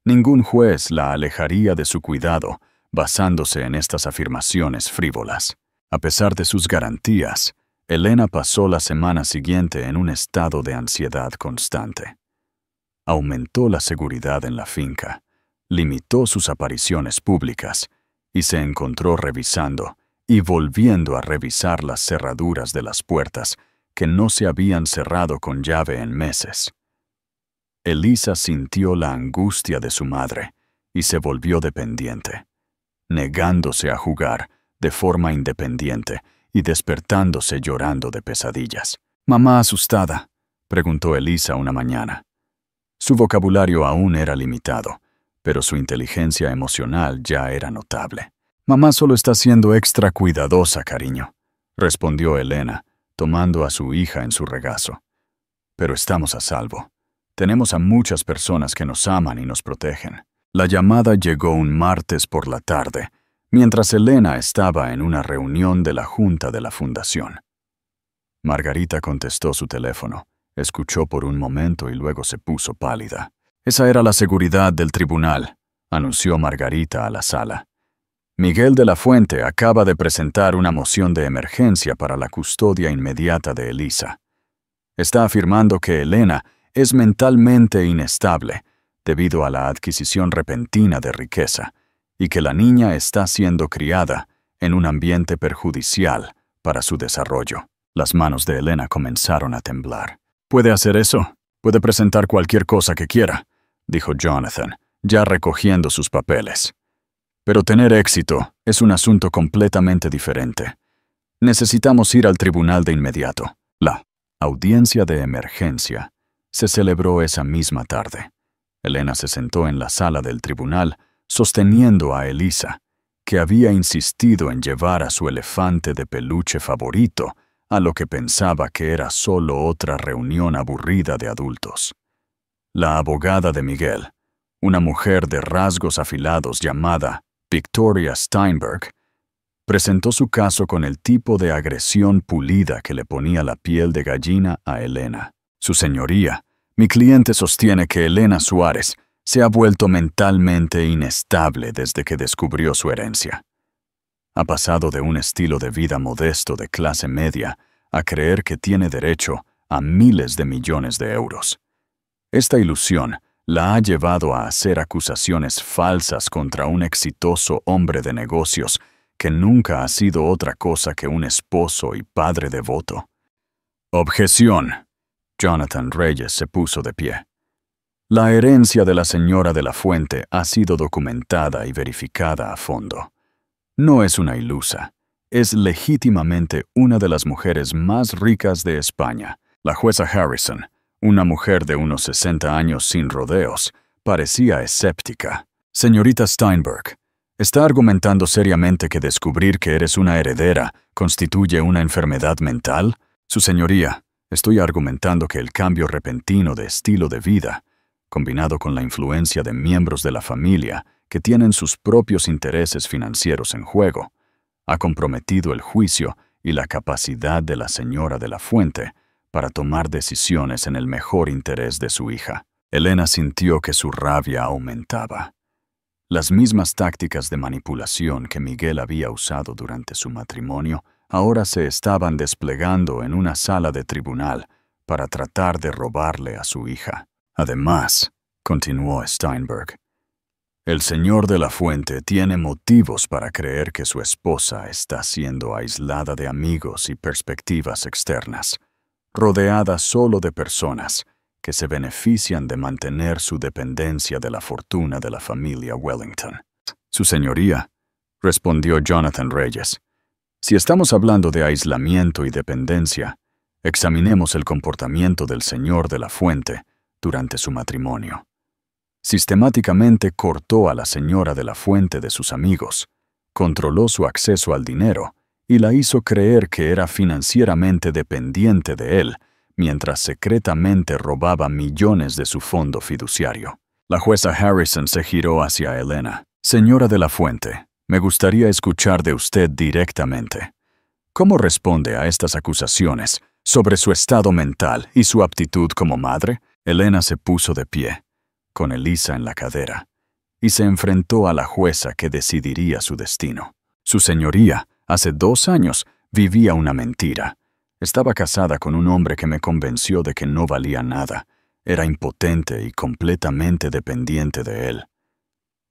Ningún juez la alejaría de su cuidado basándose en estas afirmaciones frívolas. A pesar de sus garantías, Elena pasó la semana siguiente en un estado de ansiedad constante. Aumentó la seguridad en la finca, limitó sus apariciones públicas y se encontró revisando y volviendo a revisar las cerraduras de las puertas que no se habían cerrado con llave en meses. Elisa sintió la angustia de su madre y se volvió dependiente, negándose a jugar de forma independiente y despertándose llorando de pesadillas. «Mamá asustada», preguntó Elisa una mañana. Su vocabulario aún era limitado, pero su inteligencia emocional ya era notable. «Mamá solo está siendo extra cuidadosa, cariño», respondió Elena, tomando a su hija en su regazo. «Pero estamos a salvo. Tenemos a muchas personas que nos aman y nos protegen». La llamada llegó un martes por la tarde, mientras Elena estaba en una reunión de la junta de la fundación. Margarita contestó su teléfono, escuchó por un momento y luego se puso pálida. «Esa era la seguridad del tribunal», anunció Margarita a la sala. «Miguel de la Fuente acaba de presentar una moción de emergencia para la custodia inmediata de Elisa. Está afirmando que Elena es mentalmente inestable debido a la adquisición repentina de riqueza y que la niña está siendo criada en un ambiente perjudicial para su desarrollo». Las manos de Elena comenzaron a temblar. «Puede hacer eso. Puede presentar cualquier cosa que quiera», dijo Jonathan, ya recogiendo sus papeles. «Pero tener éxito es un asunto completamente diferente. Necesitamos ir al tribunal de inmediato». La audiencia de emergencia se celebró esa misma tarde. Elena se sentó en la sala del tribunal sosteniendo a Elisa, que había insistido en llevar a su elefante de peluche favorito a lo que pensaba que era solo otra reunión aburrida de adultos. La abogada de Miguel, una mujer de rasgos afilados llamada Victoria Steinberg, presentó su caso con el tipo de agresión pulida que le ponía la piel de gallina a Elena. «Su señoría, mi cliente sostiene que Elena Suárez se ha vuelto mentalmente inestable desde que descubrió su herencia. Ha pasado de un estilo de vida modesto de clase media a creer que tiene derecho a miles de millones de euros. Esta ilusión la ha llevado a hacer acusaciones falsas contra un exitoso hombre de negocios que nunca ha sido otra cosa que un esposo y padre devoto». «Objeción». Jonathan Reyes se puso de pie. «La herencia de la señora de la Fuente ha sido documentada y verificada a fondo. No es una ilusa. Es legítimamente una de las mujeres más ricas de España. La jueza Harrison, una mujer de unos 60 años sin rodeos, parecía escéptica. Señorita Steinberg, ¿está argumentando seriamente que descubrir que eres una heredera constituye una enfermedad mental? Su señoría, estoy argumentando que el cambio repentino de estilo de vida, combinado con la influencia de miembros de la familia que tienen sus propios intereses financieros en juego, ha comprometido el juicio y la capacidad de la señora de la Fuente para tomar decisiones en el mejor interés de su hija». Elena sintió que su rabia aumentaba. Las mismas tácticas de manipulación que Miguel había usado durante su matrimonio ahora se estaban desplegando en una sala de tribunal para tratar de robarle a su hija. «Además», continuó Steinberg, «el señor de la Fuente tiene motivos para creer que su esposa está siendo aislada de amigos y perspectivas externas, rodeada solo de personas que se benefician de mantener su dependencia de la fortuna de la familia Wellington». «Su señoría», respondió Jonathan Reyes, «si estamos hablando de aislamiento y dependencia, examinemos el comportamiento del señor de la Fuente durante su matrimonio. Sistemáticamente cortó a la señora de la Fuente de sus amigos, controló su acceso al dinero y la hizo creer que era financieramente dependiente de él mientras secretamente robaba millones de su fondo fiduciario. La jueza Harrison se giró hacia Elena. Señora de la Fuente, me gustaría escuchar de usted directamente. ¿Cómo responde a estas acusaciones sobre su estado mental y su aptitud como madre? Elena se puso de pie, con Elisa en la cadera, y se enfrentó a la jueza que decidiría su destino. Su señoría, hace 2 años, vivía una mentira. Estaba casada con un hombre que me convenció de que no valía nada. Era impotente y completamente dependiente de él.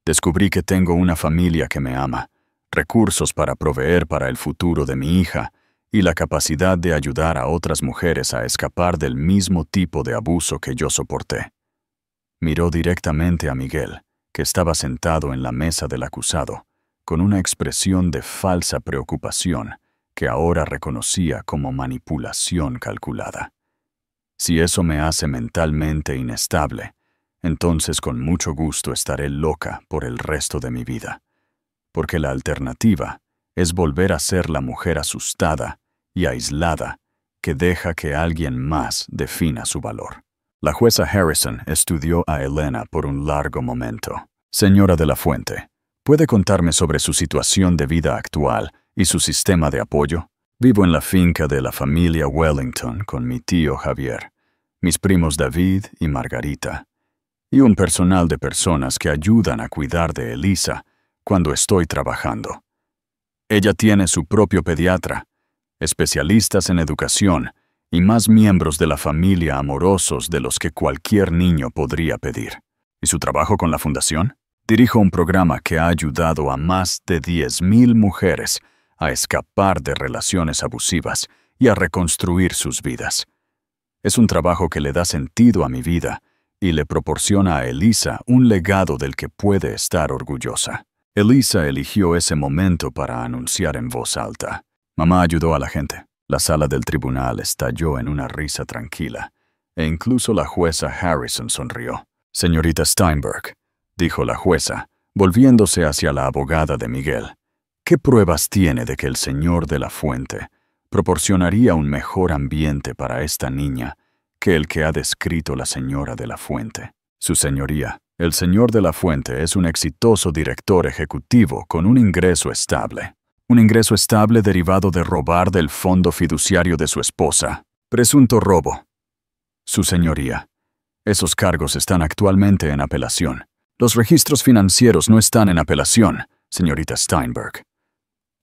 Descubrí que tengo una familia que me ama, recursos para proveer para el futuro de mi hija y la capacidad de ayudar a otras mujeres a escapar del mismo tipo de abuso que yo soporté. Miró directamente a Miguel, que estaba sentado en la mesa del acusado, con una expresión de falsa preocupación que ahora reconocía como manipulación calculada. Si eso me hace mentalmente inestable, entonces con mucho gusto estaré loca por el resto de mi vida, porque la alternativa es volver a ser la mujer asustada y aislada que deja que alguien más defina su valor. La jueza Harrison estudió a Elena por un largo momento. Señora de la Fuente, ¿puede contarme sobre su situación de vida actual y su sistema de apoyo? Vivo en la finca de la familia Wellington con mi tío Javier, mis primos David y Margarita, y un personal de personas que ayudan a cuidar de Elisa cuando estoy trabajando. Ella tiene su propio pediatra, especialistas en educación y más miembros de la familia amorosos de los que cualquier niño podría pedir. ¿Y su trabajo con la fundación? Dirijo un programa que ha ayudado a más de 10,000 mujeres a escapar de relaciones abusivas y a reconstruir sus vidas. Es un trabajo que le da sentido a mi vida y le proporciona a Elisa un legado del que puede estar orgullosa. Elisa eligió ese momento para anunciar en voz alta. Mamá ayudó a la gente. La sala del tribunal estalló en una risa tranquila, e incluso la jueza Harrison sonrió. Señorita Steinberg, dijo la jueza, volviéndose hacia la abogada de Miguel, ¿qué pruebas tiene de que el señor de la Fuente proporcionaría un mejor ambiente para esta niña que el que ha descrito la señora de la Fuente? Su señoría, el señor de la Fuente es un exitoso director ejecutivo con un ingreso estable. Un ingreso estable derivado de robar del fondo fiduciario de su esposa. Presunto robo. Su señoría, esos cargos están actualmente en apelación. Los registros financieros no están en apelación, señorita Steinberg.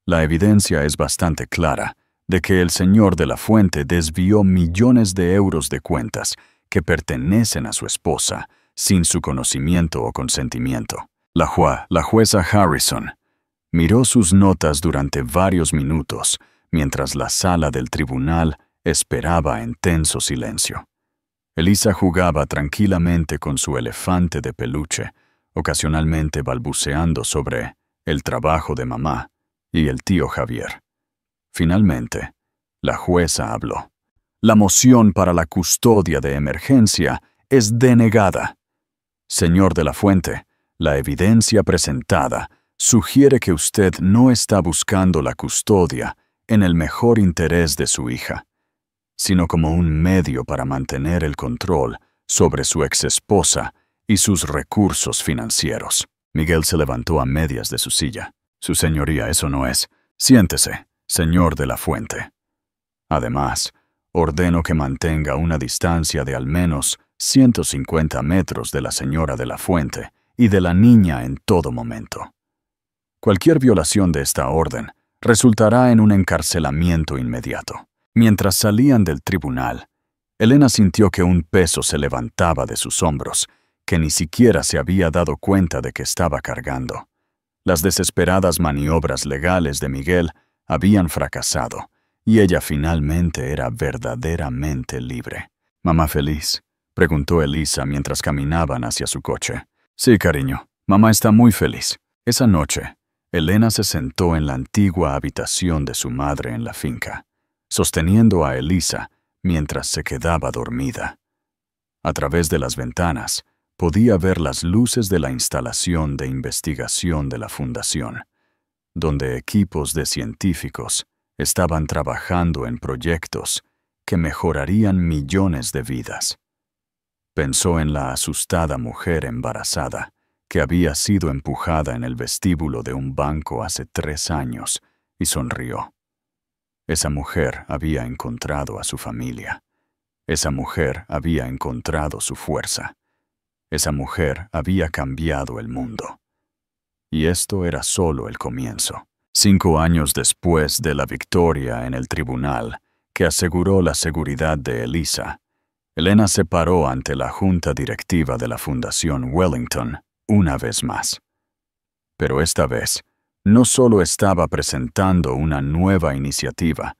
La evidencia es bastante clara de que el señor de la Fuente desvió millones de euros de cuentas que pertenecen a su esposa sin su conocimiento o consentimiento. La jueza Harrison miró sus notas durante varios minutos mientras la sala del tribunal esperaba en tenso silencio. Elisa jugaba tranquilamente con su elefante de peluche, ocasionalmente balbuceando sobre el trabajo de mamá y el tío Javier. Finalmente, la jueza habló. La moción para la custodia de emergencia es denegada. Señor de la Fuente, la evidencia presentada sugiere que usted no está buscando la custodia en el mejor interés de su hija, sino como un medio para mantener el control sobre su exesposa y sus recursos financieros. Miguel se levantó a medias de su silla. Su señoría, eso no es. Siéntese, señor de la Fuente. Además, ordeno que mantenga una distancia de al menos 150 metros de la señora de la Fuente y de la niña en todo momento. Cualquier violación de esta orden resultará en un encarcelamiento inmediato. Mientras salían del tribunal, Elena sintió que un peso se levantaba de sus hombros, que ni siquiera se había dado cuenta de que estaba cargando. Las desesperadas maniobras legales de Miguel habían fracasado, y ella finalmente era verdaderamente libre. ¿Mamá feliz?, preguntó Elisa mientras caminaban hacia su coche. Sí, cariño, mamá está muy feliz. Esa noche, Elena se sentó en la antigua habitación de su madre en la finca, sosteniendo a Elisa mientras se quedaba dormida. A través de las ventanas, podía ver las luces de la instalación de investigación de la fundación, donde equipos de científicos estaban trabajando en proyectos que mejorarían millones de vidas. Pensó en la asustada mujer embarazada que había sido empujada en el vestíbulo de un banco hace 3 años y sonrió. Esa mujer había encontrado a su familia. Esa mujer había encontrado su fuerza. Esa mujer había cambiado el mundo. Y esto era solo el comienzo. 5 años después de la victoria en el tribunal, que aseguró la seguridad de Elisa, Elena se paró ante la junta directiva de la Fundación Wellington una vez más. Pero esta vez, no solo estaba presentando una nueva iniciativa,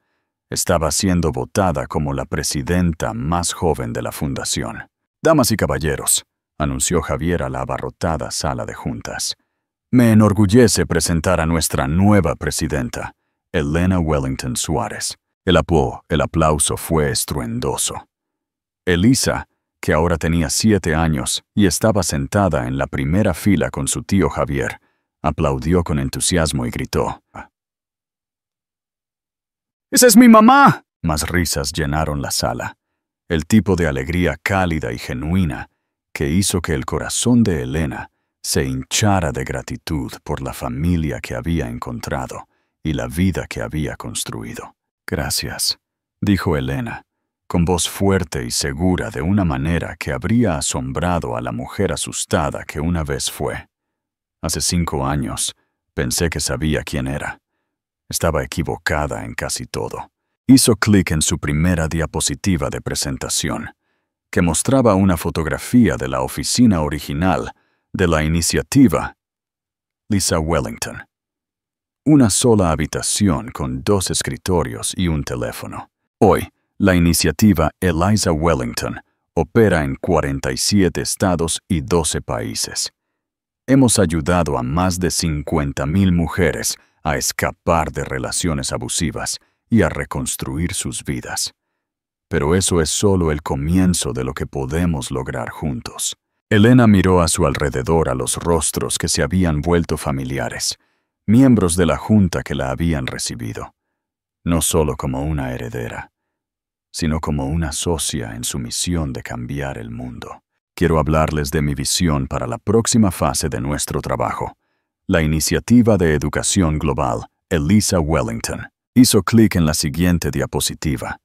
estaba siendo votada como la presidenta más joven de la fundación. «Damas y caballeros», anunció Javier a la abarrotada sala de juntas, «me enorgullece presentar a nuestra nueva presidenta, Elena Wellington Suárez». El aplauso fue estruendoso. Elisa, que ahora tenía 7 años y estaba sentada en la primera fila con su tío Javier, aplaudió con entusiasmo y gritó: «¡Esa es mi mamá!». Más risas llenaron la sala. El tipo de alegría cálida y genuina que hizo que el corazón de Elena se hinchara de gratitud por la familia que había encontrado y la vida que había construido. «Gracias», dijo Elena, con voz fuerte y segura de una manera que habría asombrado a la mujer asustada que una vez fue. Hace 5 años, pensé que sabía quién era. Estaba equivocada en casi todo. Hizo clic en su primera diapositiva de presentación, que mostraba una fotografía de la oficina original de la iniciativa Elisa Wellington. Una sola habitación con 2 escritorios y un teléfono. Hoy, la iniciativa Elisa Wellington opera en 47 estados y 12 países. Hemos ayudado a más de 50,000 mujeres a escapar de relaciones abusivas y a reconstruir sus vidas. Pero eso es solo el comienzo de lo que podemos lograr juntos. Elena miró a su alrededor a los rostros que se habían vuelto familiares, miembros de la junta que la habían recibido, no solo como una heredera, sino como una socia en su misión de cambiar el mundo. Quiero hablarles de mi visión para la próxima fase de nuestro trabajo, la iniciativa de educación global Elisa Wellington. Hizo clic en la siguiente diapositiva,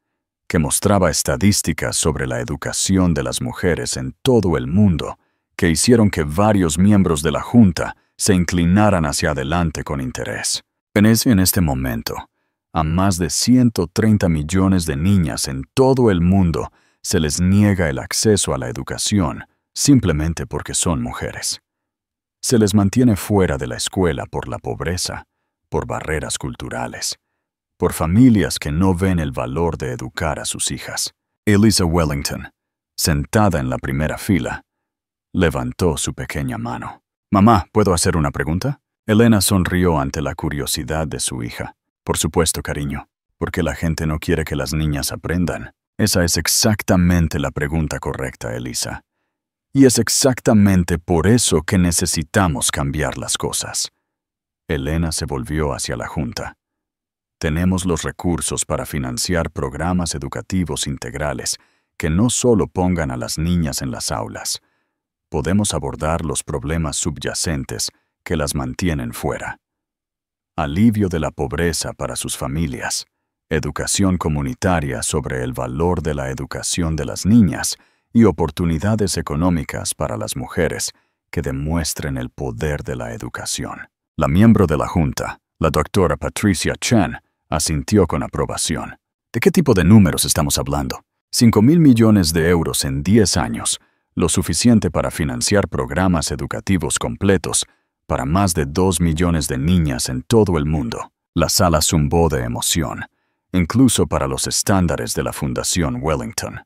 que mostraba estadísticas sobre la educación de las mujeres en todo el mundo, que hicieron que varios miembros de la Junta se inclinaran hacia adelante con interés. En este momento, a más de 130 millones de niñas en todo el mundo se les niega el acceso a la educación simplemente porque son mujeres. Se les mantiene fuera de la escuela por la pobreza, por barreras culturales, por familias que no ven el valor de educar a sus hijas. Elisa Wellington, sentada en la primera fila, levantó su pequeña mano. «Mamá, ¿puedo hacer una pregunta?». Elena sonrió ante la curiosidad de su hija. «Por supuesto, cariño. ¿Por qué la gente no quiere que las niñas aprendan?». Esa es exactamente la pregunta correcta, Elisa. Y es exactamente por eso que necesitamos cambiar las cosas. Elena se volvió hacia la Junta. Tenemos los recursos para financiar programas educativos integrales que no solo pongan a las niñas en las aulas. Podemos abordar los problemas subyacentes que las mantienen fuera. Alivio de la pobreza para sus familias, educación comunitaria sobre el valor de la educación de las niñas y oportunidades económicas para las mujeres que demuestren el poder de la educación. La miembro de la Junta, la doctora Patricia Chen, asintió con aprobación. ¿De qué tipo de números estamos hablando? 5,000 millones de euros en 10 años, lo suficiente para financiar programas educativos completos para más de 2 millones de niñas en todo el mundo. La sala zumbó de emoción, incluso para los estándares de la Fundación Wellington.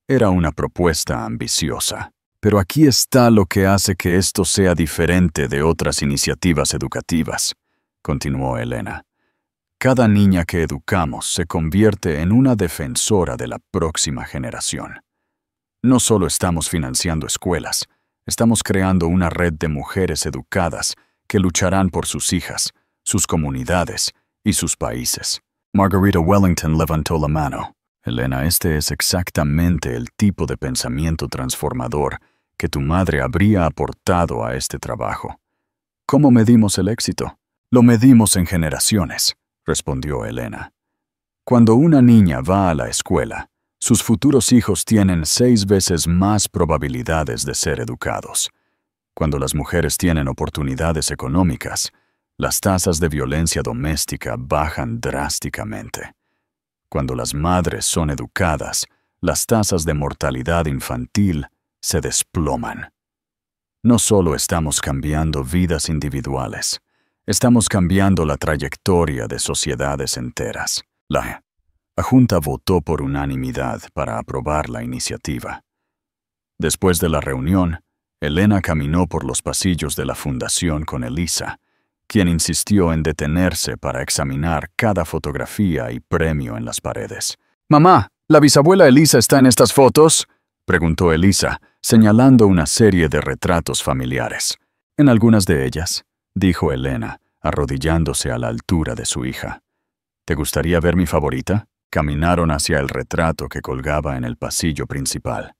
Era una propuesta ambiciosa, pero aquí está lo que hace que esto sea diferente de otras iniciativas educativas, continuó Elena. Cada niña que educamos se convierte en una defensora de la próxima generación. No solo estamos financiando escuelas, estamos creando una red de mujeres educadas que lucharán por sus hijas, sus comunidades y sus países. Margarita Wellington levantó la mano. Elena, este es exactamente el tipo de pensamiento transformador que tu madre habría aportado a este trabajo. ¿Cómo medimos el éxito? Lo medimos en generaciones, respondió Elena. Cuando una niña va a la escuela, sus futuros hijos tienen 6 veces más probabilidades de ser educados. Cuando las mujeres tienen oportunidades económicas, las tasas de violencia doméstica bajan drásticamente. Cuando las madres son educadas, las tasas de mortalidad infantil se desploman. No solo estamos cambiando vidas individuales, estamos cambiando la trayectoria de sociedades enteras. La Junta votó por unanimidad para aprobar la iniciativa. Después de la reunión, Elena caminó por los pasillos de la fundación con Elisa, quien insistió en detenerse para examinar cada fotografía y premio en las paredes. «Mamá, ¿la bisabuela Elisa está en estas fotos?», preguntó Elisa, señalando una serie de retratos familiares. «En algunas de ellas», dijo Elena, arrodillándose a la altura de su hija. «¿Te gustaría ver mi favorita?». Caminaron hacia el retrato que colgaba en el pasillo principal.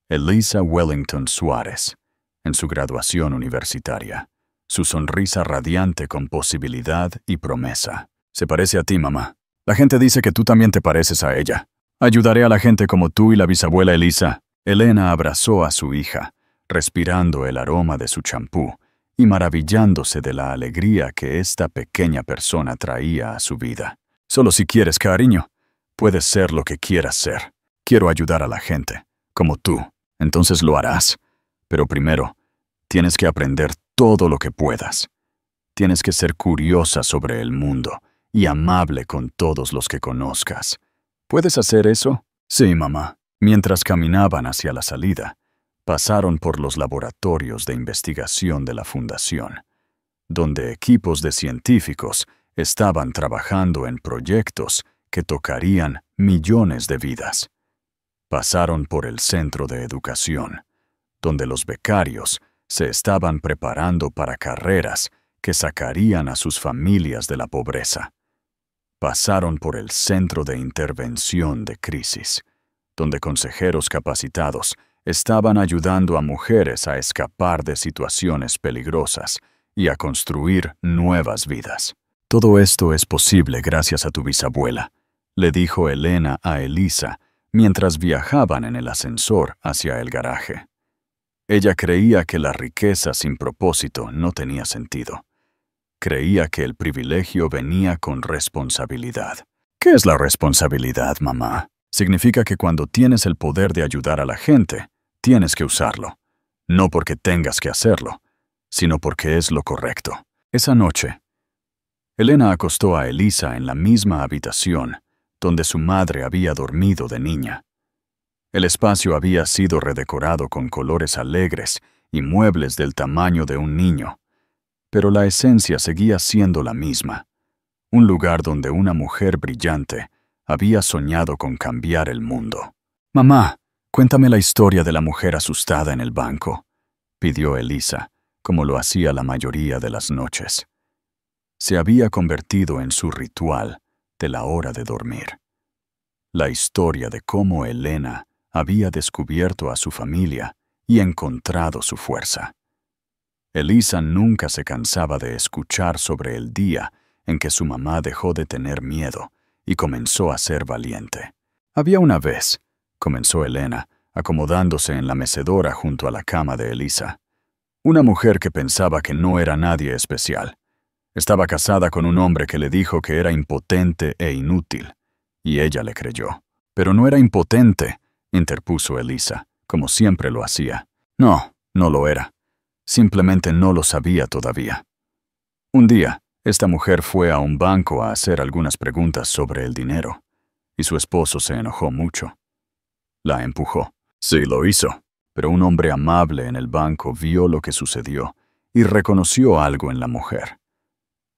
Elisa Wellington Suárez, en su graduación universitaria. Su sonrisa radiante con posibilidad y promesa. «Se parece a ti, mamá. La gente dice que tú también te pareces a ella. Ayudaré a la gente como tú y la bisabuela Elisa». Elena abrazó a su hija, respirando el aroma de su champú y maravillándose de la alegría que esta pequeña persona traía a su vida. «Solo si quieres, cariño. Puedes ser lo que quieras ser. Quiero ayudar a la gente, como tú. Entonces lo harás. Pero primero, tienes que aprender todo lo que puedas. Tienes que ser curiosa sobre el mundo y amable con todos los que conozcas. ¿Puedes hacer eso?». «Sí, mamá». Mientras caminaban hacia la salida, pasaron por los laboratorios de investigación de la fundación, donde equipos de científicos estaban trabajando en proyectos que tocarían millones de vidas. Pasaron por el centro de educación, donde los becarios se estaban preparando para carreras que sacarían a sus familias de la pobreza. Pasaron por el centro de intervención de crisis, donde consejeros capacitados estaban ayudando a mujeres a escapar de situaciones peligrosas y a construir nuevas vidas. «Todo esto es posible gracias a tu bisabuela», le dijo Elena a Elisa mientras viajaban en el ascensor hacia el garaje. Ella creía que la riqueza sin propósito no tenía sentido. Creía que el privilegio venía con responsabilidad. «¿Qué es la responsabilidad, mamá?». Significa que cuando tienes el poder de ayudar a la gente, tienes que usarlo. No porque tengas que hacerlo, sino porque es lo correcto. Esa noche, Elena acostó a Elisa en la misma habitación donde su madre había dormido de niña. El espacio había sido redecorado con colores alegres y muebles del tamaño de un niño, pero la esencia seguía siendo la misma. Un lugar donde una mujer brillante había soñado con cambiar el mundo. «Mamá, cuéntame la historia de la mujer asustada en el banco», pidió Elisa, como lo hacía la mayoría de las noches. Se había convertido en su ritual de la hora de dormir. La historia de cómo Elena había descubierto a su familia y encontrado su fuerza. Elisa nunca se cansaba de escuchar sobre el día en que su mamá dejó de tener miedo y comenzó a ser valiente. «Había una vez», comenzó Elena, acomodándose en la mecedora junto a la cama de Elisa, «una mujer que pensaba que no era nadie especial. Estaba casada con un hombre que le dijo que era impotente e inútil, y ella le creyó». «Pero no era impotente», interpuso Elisa, como siempre lo hacía. «No, no lo era. Simplemente no lo sabía todavía». Un día, esta mujer fue a un banco a hacer algunas preguntas sobre el dinero, y su esposo se enojó mucho. La empujó. Sí, lo hizo, pero un hombre amable en el banco vio lo que sucedió y reconoció algo en la mujer.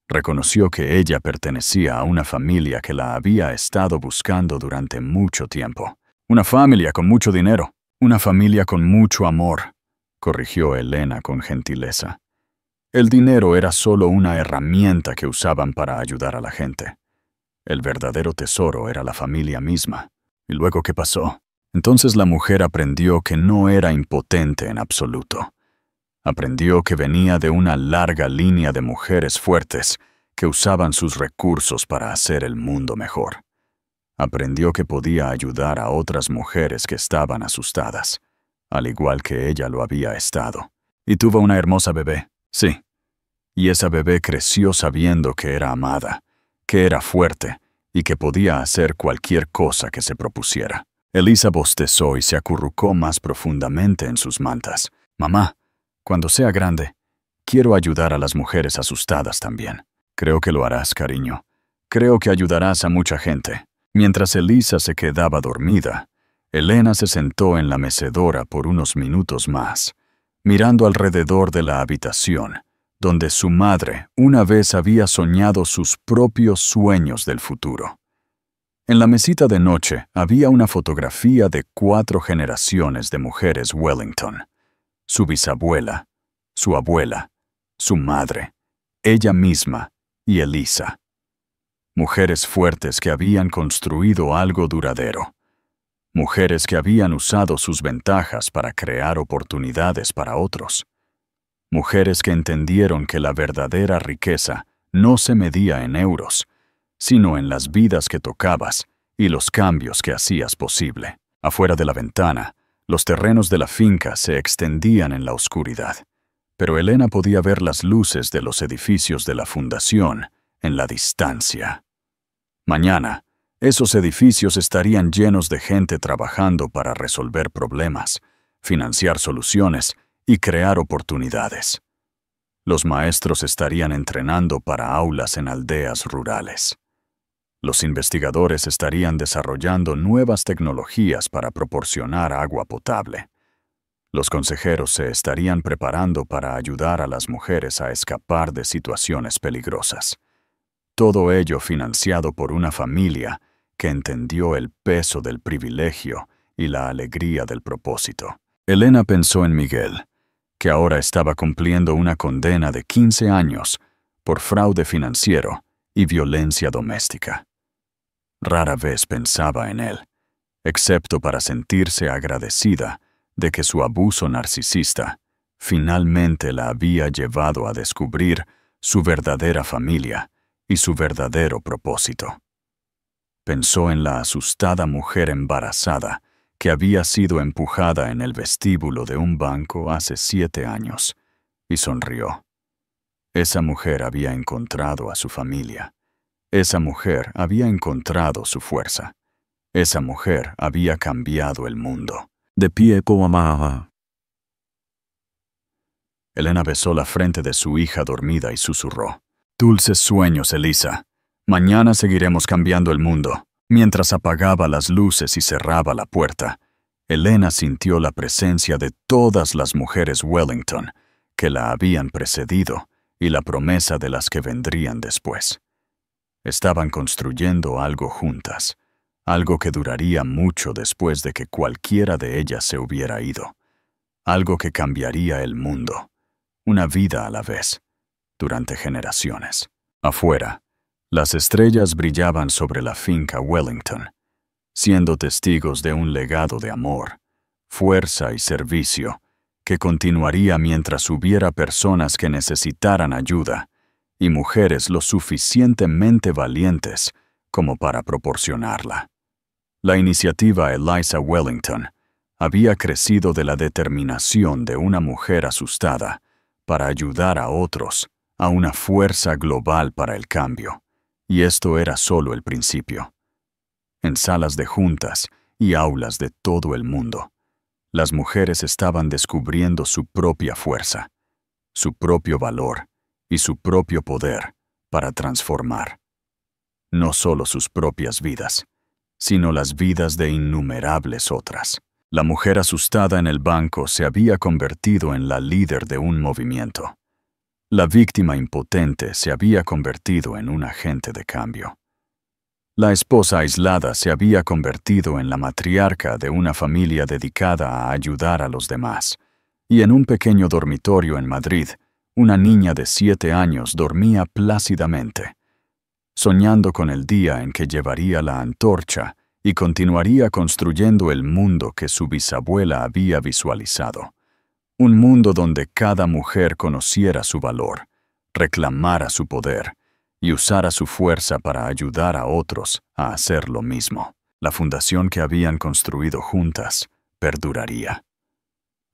Reconoció que ella pertenecía a una familia que la había estado buscando durante mucho tiempo. «Una familia con mucho dinero, una familia con mucho amor», corrigió Elena con gentileza. El dinero era solo una herramienta que usaban para ayudar a la gente. El verdadero tesoro era la familia misma. ¿Y luego qué pasó? Entonces la mujer aprendió que no era impotente en absoluto. Aprendió que venía de una larga línea de mujeres fuertes que usaban sus recursos para hacer el mundo mejor. Aprendió que podía ayudar a otras mujeres que estaban asustadas, al igual que ella lo había estado. Y tuvo una hermosa bebé, sí. Y esa bebé creció sabiendo que era amada, que era fuerte y que podía hacer cualquier cosa que se propusiera. Elisa bostezó y se acurrucó más profundamente en sus mantas. Mamá, cuando sea grande, quiero ayudar a las mujeres asustadas también. Creo que lo harás, cariño. Creo que ayudarás a mucha gente. Mientras Elisa se quedaba dormida, Elena se sentó en la mecedora por unos minutos más, mirando alrededor de la habitación, donde su madre una vez había soñado sus propios sueños del futuro. En la mesita de noche había una fotografía de 4 generaciones de mujeres Wellington. Su bisabuela, su abuela, su madre, ella misma y Elisa. Mujeres fuertes que habían construido algo duradero. Mujeres que habían usado sus ventajas para crear oportunidades para otros. Mujeres que entendieron que la verdadera riqueza no se medía en euros, sino en las vidas que tocabas y los cambios que hacías posible. Afuera de la ventana, los terrenos de la finca se extendían en la oscuridad, pero Elena podía ver las luces de los edificios de la fundación en la distancia. Mañana, esos edificios estarían llenos de gente trabajando para resolver problemas, financiar soluciones y crear oportunidades. Los maestros estarían entrenando para aulas en aldeas rurales. Los investigadores estarían desarrollando nuevas tecnologías para proporcionar agua potable. Los consejeros se estarían preparando para ayudar a las mujeres a escapar de situaciones peligrosas. Todo ello financiado por una familia que entendió el peso del privilegio y la alegría del propósito. Elena pensó en Miguel, que ahora estaba cumpliendo una condena de 15 años por fraude financiero y violencia doméstica. Rara vez pensaba en él, excepto para sentirse agradecida de que su abuso narcisista finalmente la había llevado a descubrir su verdadera familia y su verdadero propósito. Pensó en la asustada mujer embarazada que había sido empujada en el vestíbulo de un banco hace 7 años, y sonrió. Esa mujer había encontrado a su familia. Esa mujer había encontrado su fuerza. Esa mujer había cambiado el mundo. De pie como amaba. Elena besó la frente de su hija dormida y susurró: «Dulces sueños, Elisa. Mañana seguiremos cambiando el mundo». Mientras apagaba las luces y cerraba la puerta, Elena sintió la presencia de todas las mujeres Wellington que la habían precedido y la promesa de las que vendrían después. Estaban construyendo algo juntas, algo que duraría mucho después de que cualquiera de ellas se hubiera ido, algo que cambiaría el mundo, una vida a la vez, durante generaciones. Afuera, las estrellas brillaban sobre la finca Wellington, siendo testigos de un legado de amor, fuerza y servicio que continuaría mientras hubiera personas que necesitaran ayuda y mujeres lo suficientemente valientes como para proporcionarla. La iniciativa Eliza Wellington había crecido de la determinación de una mujer asustada para ayudar a otros a una fuerza global para el cambio. Y esto era solo el principio. En salas de juntas y aulas de todo el mundo, las mujeres estaban descubriendo su propia fuerza, su propio valor y su propio poder para transformar. No solo sus propias vidas, sino las vidas de innumerables otras. La mujer asustada en el banco se había convertido en la líder de un movimiento. La víctima impotente se había convertido en un agente de cambio. La esposa aislada se había convertido en la matriarca de una familia dedicada a ayudar a los demás. Y en un pequeño dormitorio en Madrid, una niña de 7 años dormía plácidamente, soñando con el día en que llevaría la antorcha y continuaría construyendo el mundo que su bisabuela había visualizado. Un mundo donde cada mujer conociera su valor, reclamara su poder y usara su fuerza para ayudar a otros a hacer lo mismo. La fundación que habían construido juntas perduraría.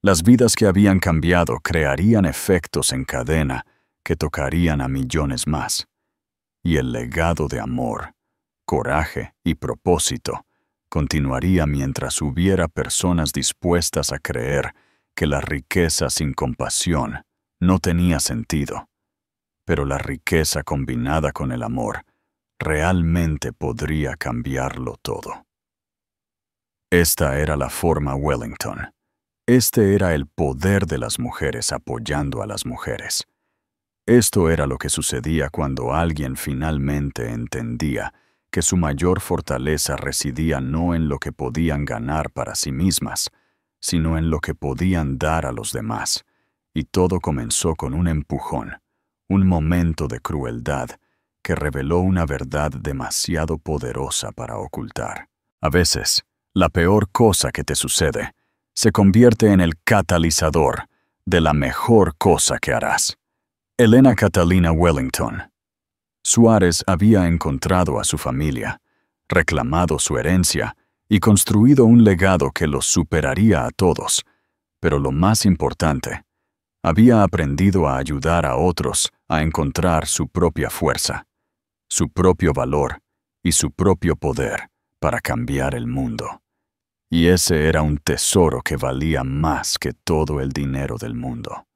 Las vidas que habían cambiado crearían efectos en cadena que tocarían a millones más. Y el legado de amor, coraje y propósito continuaría mientras hubiera personas dispuestas a creer que la riqueza sin compasión no tenía sentido. Pero la riqueza combinada con el amor realmente podría cambiarlo todo. Esta era la forma Wellington. Este era el poder de las mujeres apoyando a las mujeres. Esto era lo que sucedía cuando alguien finalmente entendía que su mayor fortaleza residía no en lo que podían ganar para sí mismas, sino en lo que podían dar a los demás. Y todo comenzó con un empujón, un momento de crueldad que reveló una verdad demasiado poderosa para ocultar. A veces, la peor cosa que te sucede se convierte en el catalizador de la mejor cosa que harás. Helena Catalina Wellington. Suárez había encontrado a su familia, reclamado su herencia y construido un legado que los superaría a todos, pero lo más importante, había aprendido a ayudar a otros a encontrar su propia fuerza, su propio valor y su propio poder para cambiar el mundo. Y ese era un tesoro que valía más que todo el dinero del mundo.